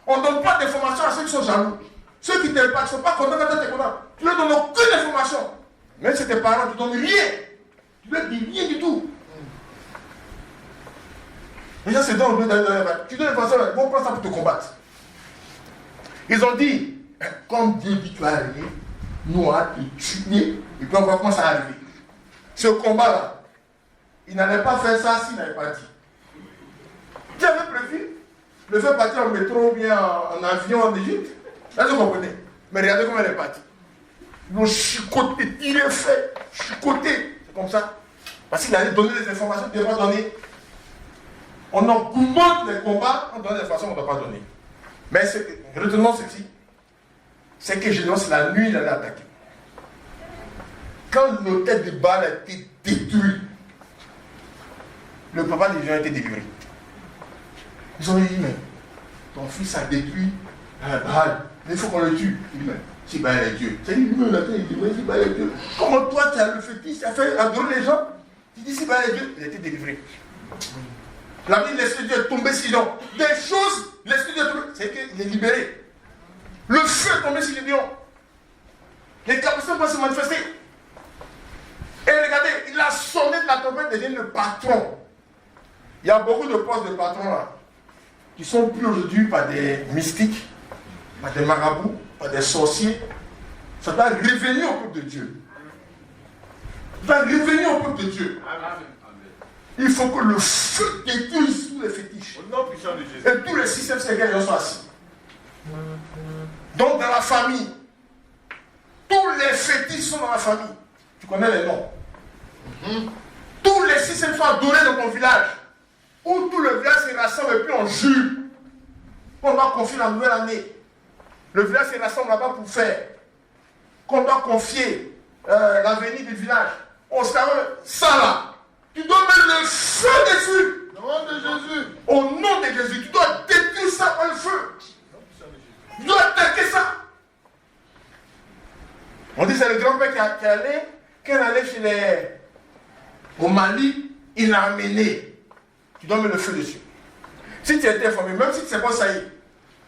On ne donne pas d'informations à ceux qui sont jaloux. Ceux qui ne t'aiment pas, qui ne sont pas contents quand tu es content. Tu ne leur donnes aucune information. Même si tes parents ne te donnent rien. Tu ne leur dis rien du tout. Les gens se donnent, tu donnes l'information, ils vont prendre ça pour te combattre. Ils ont dit, comme Dieu dit tu vas arriver, nous on va te tuer, et puis on va comment ça arriver. Ce combat-là, il n'allait pas faire ça s'il n'avait pas dit. Dieu avait prévu le faire partir en métro ou bien en avion en Égypte. Là, vous comprenez. Mais regardez comment elle est partie. Ils l'ont chicoté, tiré, fait, chicoté. C'est comme ça. Parce qu'il allait donner des informations qu'il ne devait pas donner. On augmente les combats, on donne des informations qu'on ne doit pas donner. Mais retenons ceci. C'est que Gédéon, c'est la nuit, il allait attaquer. Quand l'hôtel de Baal a été détruit, le papa des gens a été délivré. Ils ont dit, mais ton fils a détruit Baal, il faut qu'on le tue. Il dit, mais si Baal est Dieu. C'est lui-même là, il dit, mais si Baal est Dieu. Comment toi tu as le fétiche, tu as fait adorer les gens? Tu dis, si Baal est Dieu, il a été délivré. La vie de l'Esprit de Dieu est tombé sur Gédéon. Des choses, l'Esprit de Dieu est tombé, c'est qu'il est libéré. Le feu est tombé sur Gédéon. Les capacités vont se manifester. Et regardez, il a sonné de la trompette, devient le patron. Il y a beaucoup de postes de patrons là, qui sont pris aujourd'hui par des mystiques, par des marabouts, par des sorciers. Ça doit revenir au peuple de Dieu. Ça doit revenir au peuple de Dieu. Il faut que le feu détruise tous les fétiches. Au nom puissant de Jésus. Et tous les systèmes ségrégés soient assis. Donc dans la famille, tous les fétiches sont dans la famille. Tu connais les noms. Tous les systèmes sont adorés dans ton village. Où tout le village se rassemble et puis on jure. On doit confier la nouvelle année. Le village se rassemble là-bas pour faire. Qu'on doit confier l'avenir du village. On se ça là. Tu dois mettre le feu dessus. Au nom de Jésus. Au nom de Jésus. Tu dois détruire ça par le feu. Tu dois attaquer ça. On dit que c'est le grand-père qui allait, quand il allait au Mali, il l'a amené. Tu dois mettre le feu dessus. Si tu es informé, même si tu ne sais pas ça y est,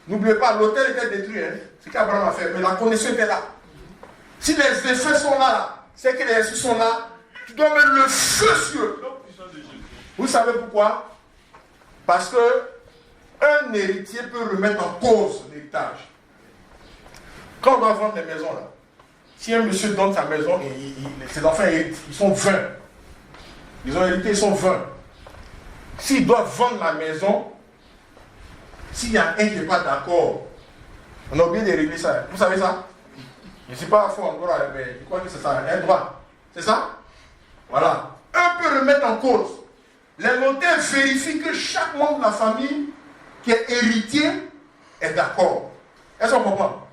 n'oubliez pas, l'hôtel était détruit. Hein. C'est qu'Abraham a fait, mais la connexion était là. Si les effets sont là, c'est que les esprits sont là, tu dois mettre le feu sur eux. Vous savez pourquoi? Parce que un héritier peut remettre en cause l'héritage. Quand on doit vendre les maisons, là, si un monsieur donne sa maison, ses enfants héritent, ils sont 20. Ils ont hérité, ils sont 20. S'ils doivent vendre la maison, s'il y a un qui n'est pas d'accord, on a oublié de régler ça. Vous savez ça? Je ne sais pas fort encore, mais je crois que c'est ça, un droit. C'est ça? Voilà. Un peut remettre en cause. Les notaires vérifient que chaque membre de la famille qui est héritier est d'accord. Est-ce qu'on comprend?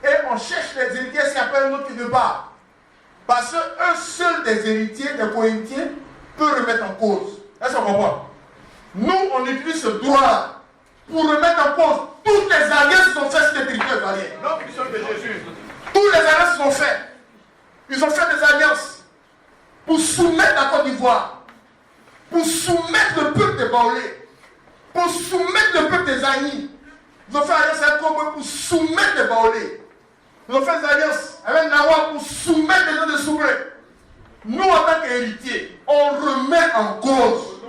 Et on cherche les héritiers s'il n'y a pas un autre qui ne part. Parce qu'un seul des héritiers, des co-héritiers, peut remettre en cause. Est-ce qu'on comprend? Nous, on utilise ce droit pour remettre en cause toutes les alliances qui sont faites sur les territoires ivoiriens. Non, puissance de Jésus. Toutes les alliances sont faites. Ils ont fait des alliances pour soumettre la Côte d'Ivoire, pour soumettre le peuple des Baolés, pour soumettre le peuple des Agnis. Ils ont fait alliance avec Kobo pour soumettre les Baolés. Ils ont fait des alliances avec Nawa pour soumettre les gens de Soubré. Nous, en tant qu'héritiers, on remet en cause.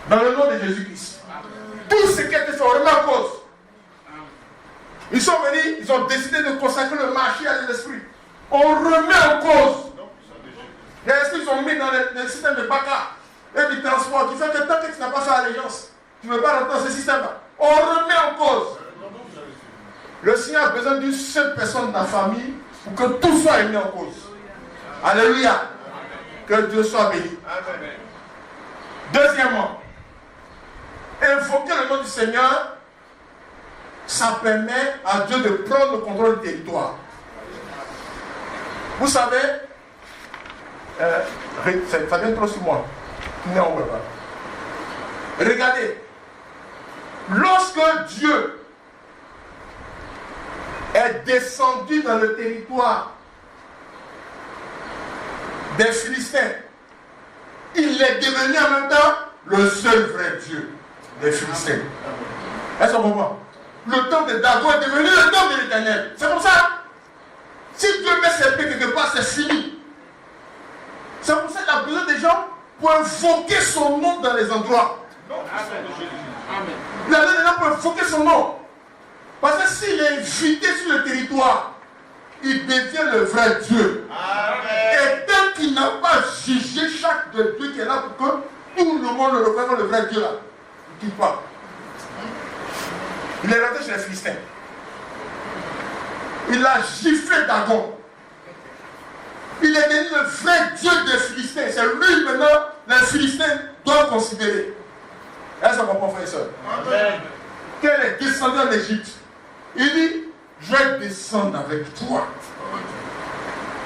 Dans le nom de Jésus-Christ. Tout ce qui a été fait, on remet en cause. Ils sont venus, ils ont décidé de consacrer le marché à l'esprit. On remet en cause. Les esprits sont mis dans le système de BACA et du transport qui fait que tant que tu n'as pas fait allégeance, tu ne veux pas rentrer dans ce système-là. On remet en cause. Le Seigneur a besoin d'une seule personne dans la famille pour que tout soit mis en cause. Alléluia. Que Dieu soit béni. Deuxièmement, invoquer le nom du Seigneur, ça permet à Dieu de prendre le contrôle du territoire. Vous savez, ça vient trop sur moi. Non, regardez, lorsque Dieu est descendu dans le territoire des Philistins, il est devenu en même temps le seul vrai Dieu des Philistins. Est-ce qu'on comprend? Le temps de Dagon est devenu le temps de l'Éternel. C'est pour ça. Si Dieu met ses pieds quelque part, c'est fini. C'est pour ça qu'il a besoin des gens pour invoquer son nom dans les endroits. Il a besoin des gens pour invoquer son nom. Parce que s'il est invité sur le territoire, il devient le vrai Dieu. Amen. Et tant qu'il n'a pas jugé chaque de Dieu qui est là pour que tout le monde le reconnaisse le vrai Dieu là, il ne quitte pas. Il est rentré chez les Philistins. Il a giflé Dagon. Il est devenu le vrai Dieu des Philistins. C'est lui maintenant, les Philistins doivent considérer. Est-ce qu'on comprend, frère et soeur? Quand il est descendu en Égypte, il dit, je vais descendre avec toi.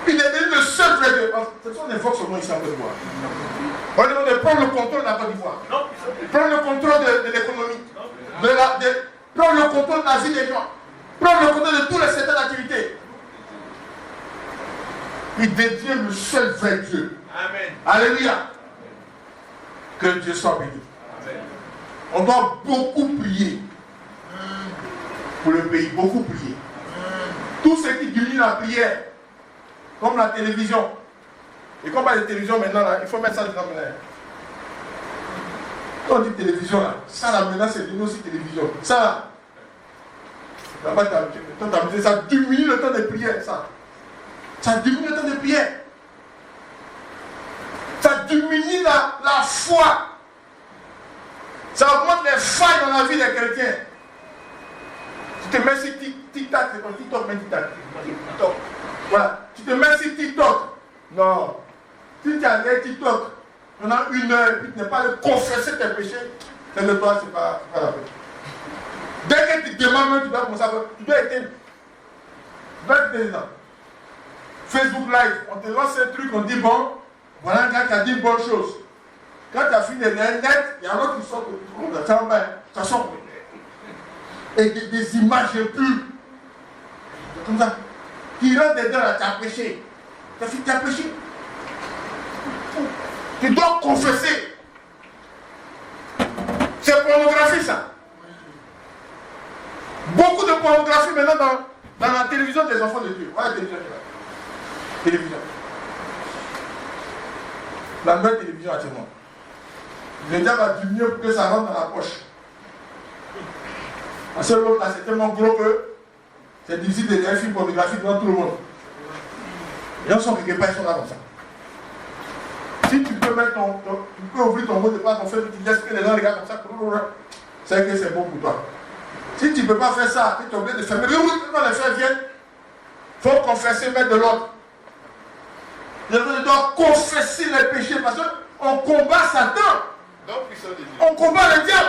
Il est devenu le seul vrai Dieu. C'est on évoque son nom ici en Côte d'Ivoire. On demande de prendre le contrôle de la Côte d'Ivoire. Prendre le contrôle de l'économie. Prendre le contrôle de la vie des gens. Prendre le contrôle de tous les secteurs d'activité. Il devient le seul vrai Dieu. Amen. Alléluia. Que Dieu soit béni. Amen. On doit beaucoup prier pour le pays. Beaucoup prier. Tout ce qui diminue la prière, comme la télévision. Et comme la télévision maintenant, là, il faut mettre ça dedans. Quand on dit télévision, là, ça là maintenant c'est devenu aussi télévision. Ça, ça diminue le temps de prière. Ça diminue le temps de prière. Ça diminue la foi. Ça augmente les failles dans la vie des chrétiens. Tu te mets sur TikTok, c'est ton TikTok, mais TikTok. Voilà. Tu te mets sur TikTok. Non. Si tu as les TikTok, pendant 1 heure, et puis tu n'es pas allé confesser tes péchés, c'est le droit, c'est pas la peine. Dès que tu demandes, tu dois commencer à faire, tu dois éteindre. Tu dois éteindre. Facebook Live, on te lance un truc, on dit bon, voilà un gars qui a dit une bonne chose. Quand tu as fini de lire net, il y a un autre qui sort de ça sort. Et des images pures. Comme ça. Qui rentre dedans là, tu as péché. Tu as péché. Tu dois confesser. C'est pornographie ça. Beaucoup de pornographie maintenant dans la télévision des enfants de Dieu. Ouais, télévision. La nouvelle télévision actuellement. Le diable a du mieux pour que ça rentre dans la poche. Parce que l'autre là c'est tellement gros que c'est difficile de lire un film pornographique devant tout le monde. Les gens sont quelque part, ils sont là comme ça. Si tu peux mettre tu peux ouvrir ton mot de passe, tu laisses que les gens regardent comme ça, c'est que c'est bon pour toi. Si tu ne peux pas faire ça, tu es obligé de fermer. Quand les frères viennent, il faut confesser, mettre de l'ordre. Je dois confesser les péchés parce qu'on combat Satan. On combat le diable.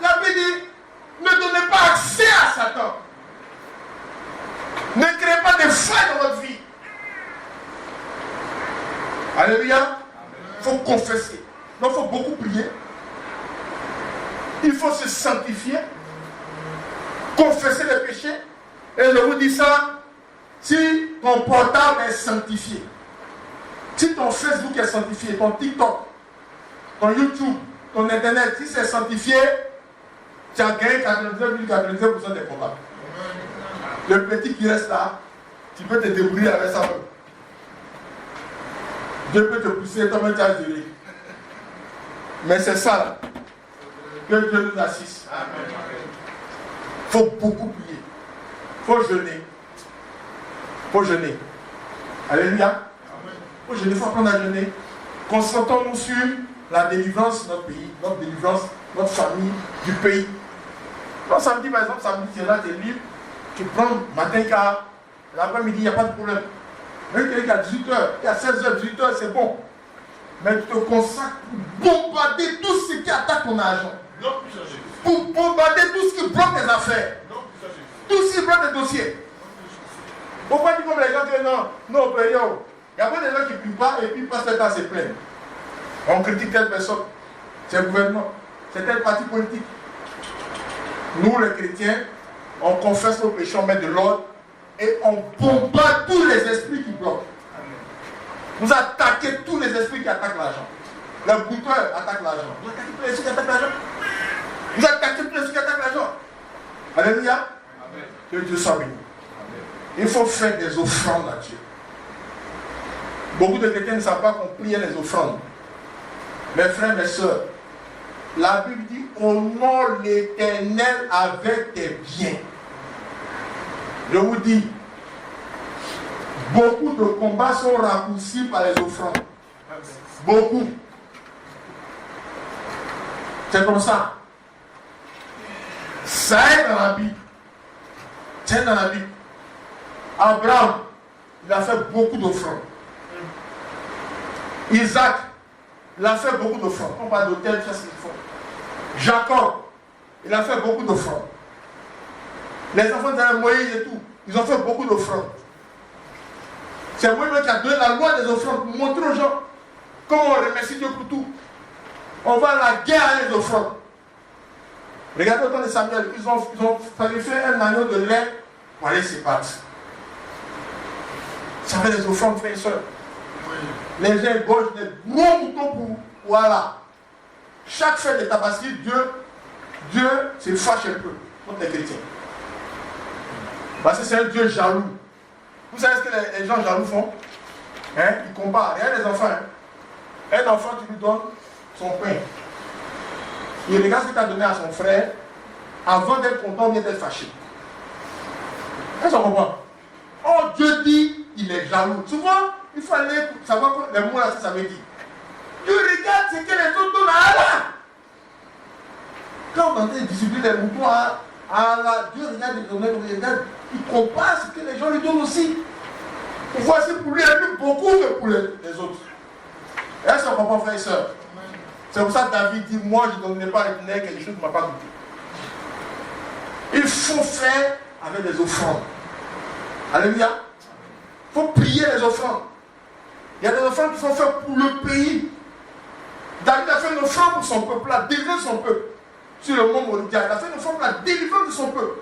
La Bible dit, ne donnez pas accès à Satan. Ne créez pas de failles dans votre vie. Alléluia. Il faut confesser. Donc il faut beaucoup prier. Il faut se sanctifier. Confesser les péchés. Et je vous dis ça, si ton portable est sanctifié, si ton Facebook est sanctifié, ton TikTok, ton YouTube, ton Internet, si c'est sanctifié, tu as gagné 99,99% des combats. Le petit qui reste là, tu peux te débrouiller avec ça. Dieu peut te pousser, toi-même tu as géré. Mais c'est ça là, que Dieu nous assiste. Il faut beaucoup prier. Il faut jeûner. Il faut jeûner. Alléluia. Il faut jeûner, il faut apprendre à jeûner. Concentrons-nous sur la délivrance de notre pays, notre délivrance, notre famille, du pays. Donc samedi par exemple, samedi tu es là, tu es libre, tu prends matin car l'après-midi, il n'y a pas de problème. Même quelqu'un qui a 18h, qui a 16h, 18h, c'est bon. Mais tu te consacres pour bombarder tout ce qui attaque ton argent. Pour bombarder tout ce qui bloque tes affaires. Tout ce qui bloque tes dossiers. Pourquoi tu comme les gens que non, il y a pas des gens qui ne prient pas et puis passent le temps à se plaindre. On critique telle personne, c'est le gouvernement, c'est tel parti politique. Nous les chrétiens, on confesse nos péchés, on met de l'ordre et on bombarde tous les esprits qui bloquent. Vous attaquez tous les esprits qui attaquent l'argent. Le bouteur attaque l'argent. Vous attaquez tous les esprits qui attaquent l'argent. Vous attaquez tous les esprits qui attaquent l'argent. Alléluia. Que Dieu soit béni. Il faut faire des offrandes à Dieu. Beaucoup de chrétiens ne savent pas qu'on priait les offrandes. Mes frères, mes soeurs, la Bible dit honore l'Éternel avec tes biens. Je vous dis, beaucoup de combats sont raccourcis par les offrandes. Beaucoup. C'est comme ça. Ça est dans la Bible. C'est dans la Bible. Abraham, il a fait beaucoup d'offrandes. Isaac, il a fait beaucoup d'offrandes. On parle d'hôtel, tout ça, c'est fort. Jacob, il a fait beaucoup d'offrandes. Les enfants de Moïse et tout, ils ont fait beaucoup d'offrandes. C'est Moïse qui a donné la loi des offrandes pour montrer aux gens comment on remercie Dieu pour tout. On va à la guerre avec les offrandes. Regardez au temps de Samuel, ils ont fait un agneau de lait pour aller se battre. Ça fait des offrandes, frères et sœurs. Les gens égorgent des gros moutons pour. Voilà. Chaque fête de Tabaski, Dieu se fâche un peu contre les chrétiens. Parce que c'est un Dieu jaloux. Vous savez ce que les gens jaloux font? Ils combattent. Regardez les enfants. Un enfant, tu lui donnes son pain. Il regarde ce qu'il a donné à son frère avant d'être content ou d'être fâché. Est-ce qu'on comprend? Oh, Dieu dit, il est jaloux. Souvent, il faut aller savoir les mots là, ça veut dire. Dieu regarde ce que les autres donnent à Allah. Quand on entend discipliner les moutons à Allah, Dieu regarde les données, il compare ce que les gens lui donnent aussi. Pour voir si pour lui il y a plus beaucoup que pour les autres. Est-ce qu'on comprend, frère et soeur? C'est pour ça que David dit, moi je ne donnerai pas à l'Éternel quelque chose qui ne m'a pas goûté. Il faut faire avec des offrandes. Alléluia. Il faut prier les offrandes. Il y a des offrandes qui sont faites pour le pays. David a fait une offrande pour son peuple, la délivrance de son peuple. Sur le mont Moriah, il a fait une offrande pour la délivrance de son peuple.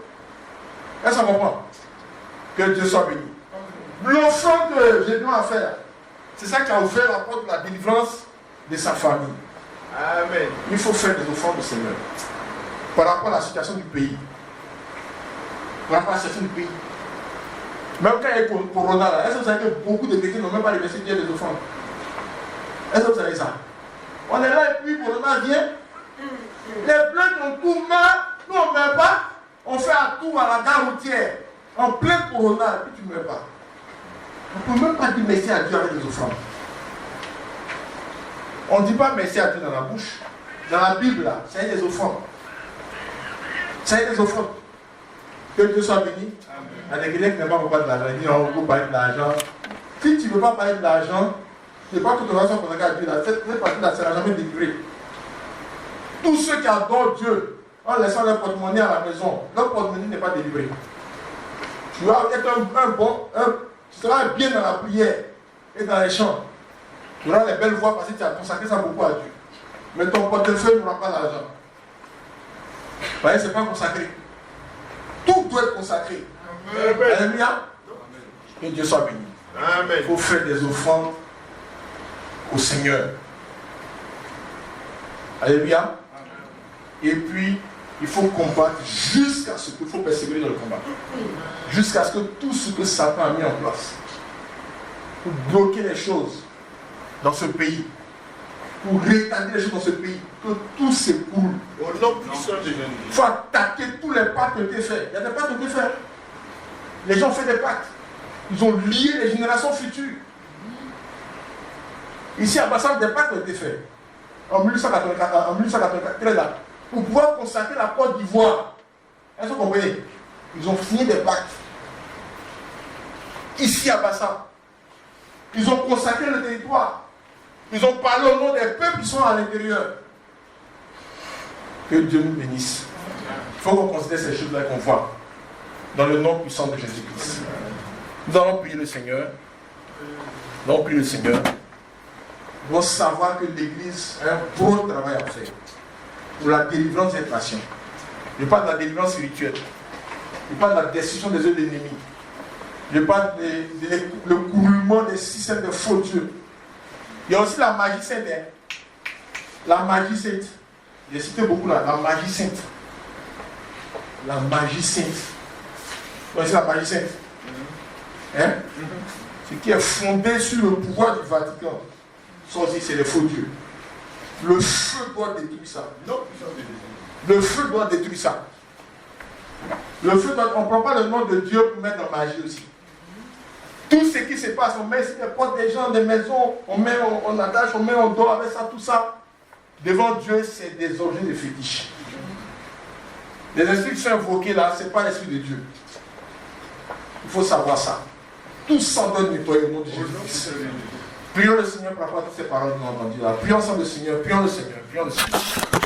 Est-ce qu'on comprend? Que Dieu soit béni. L'offrande que Gédéon a fait, c'est ça qui a ouvert la porte de la délivrance de sa famille. Amen. Il faut faire des offrandes au Seigneur. Par rapport à la situation du pays. Par rapport à la situation du pays. Même quand il y a eu Corona, là, est-ce que vous savez que beaucoup de chrétiens n'ont même pas reversé Dieu des offrandes? Est-ce que vous savez ça? On est là et puis Corona vient. Les bleus ont tout meurt. Nous on ne meurt pas. On fait un tour à la gare routière. En plein Corona et puis tu ne meurs pas. On ne peut même pas dire merci à Dieu avec des offrandes. On ne dit pas merci à Dieu dans la bouche. Dans la Bible, là, c'est des offrandes. C'est des offrandes. Que Dieu soit béni. Il y a des Guinéens qui n'aiment pas de l'argent. Ils disent on veut parler de l'argent. Si tu ne veux pas parler de l'argent, je ne sais pas que tu vas consacrer à Dieu. Cette partie-là, ça n'a jamais délivré. Tous ceux qui adorent Dieu, en laissant leur porte-monnaie à la maison, leur porte-monnaie n'est pas délivré. Tu vas être tu seras bien dans la prière et dans les chants. Tu auras les belles voix parce que tu as consacré ça beaucoup à Dieu. Mais ton portefeuille n'aura pas d'argent. Vous voyez, ce n'est pas consacré. Tout doit être consacré. Alléluia. Que Dieu soit béni. Amen. Il faut faire des offrandes au Seigneur. Alléluia. Et puis, il faut combattre jusqu'à ce qu'il faut persévérer dans le combat. Jusqu'à ce que tout ce que Satan a mis en place pour bloquer les choses dans ce pays, pour rétablir les choses dans ce pays, que tout s'écoule. Au nom puissant de Jésus. Il faut attaquer tous les pactes qui ont été faits. Il y a des pactes qui ont été faits. Les gens ont fait des pactes. Ils ont lié les générations futures. Ici à Bassam, des pactes ont été faits. En 1884, là, pour pouvoir consacrer la Côte d'Ivoire. Est-ce que vous comprenez? Ils ont signé des pactes. Ici à Bassam. Ils ont consacré le territoire. Ils ont parlé au nom des peuples qui sont à l'intérieur. Que Dieu nous bénisse. Il faut qu'on considère ces choses-là qu'on voit. Dans le nom puissant de Jésus-Christ. Nous allons prier le Seigneur. Nous allons prier le Seigneur. Nous devons savoir que l'Église a un gros travail à faire pour la délivrance des nations. Je parle de la délivrance spirituelle. Je parle de la destruction des œuvres de l'ennemi. Je parle de coulement des systèmes de faux dieux. Il y a aussi la magie sainte. Hein? La magie sainte. J'ai cité beaucoup là. La magie sainte. La magie sainte. Vous voyez la magie sainte? Hein? Ce qui est fondé sur le pouvoir du Vatican. Ça aussi, c'est les faux dieux. Le feu doit détruire ça. Le feu doit détruire ça. Le feu doit... On ne prend pas le nom de Dieu pour mettre dans la magie aussi. Tout ce qui se passe, on met sur les portes des gens, des maisons, on attache, on dort avec ça, tout ça. Devant Dieu, c'est des objets de fétiche. Les esprits qui sont invoqués là, ce n'est pas l'esprit de Dieu. Il faut savoir ça. Tout s'en donne nettoyer au nom de Jésus. Prions le Seigneur par rapport à toutes ces paroles que nous avons entendues là. Prions ensemble le Seigneur, prions le Seigneur, prions le Seigneur.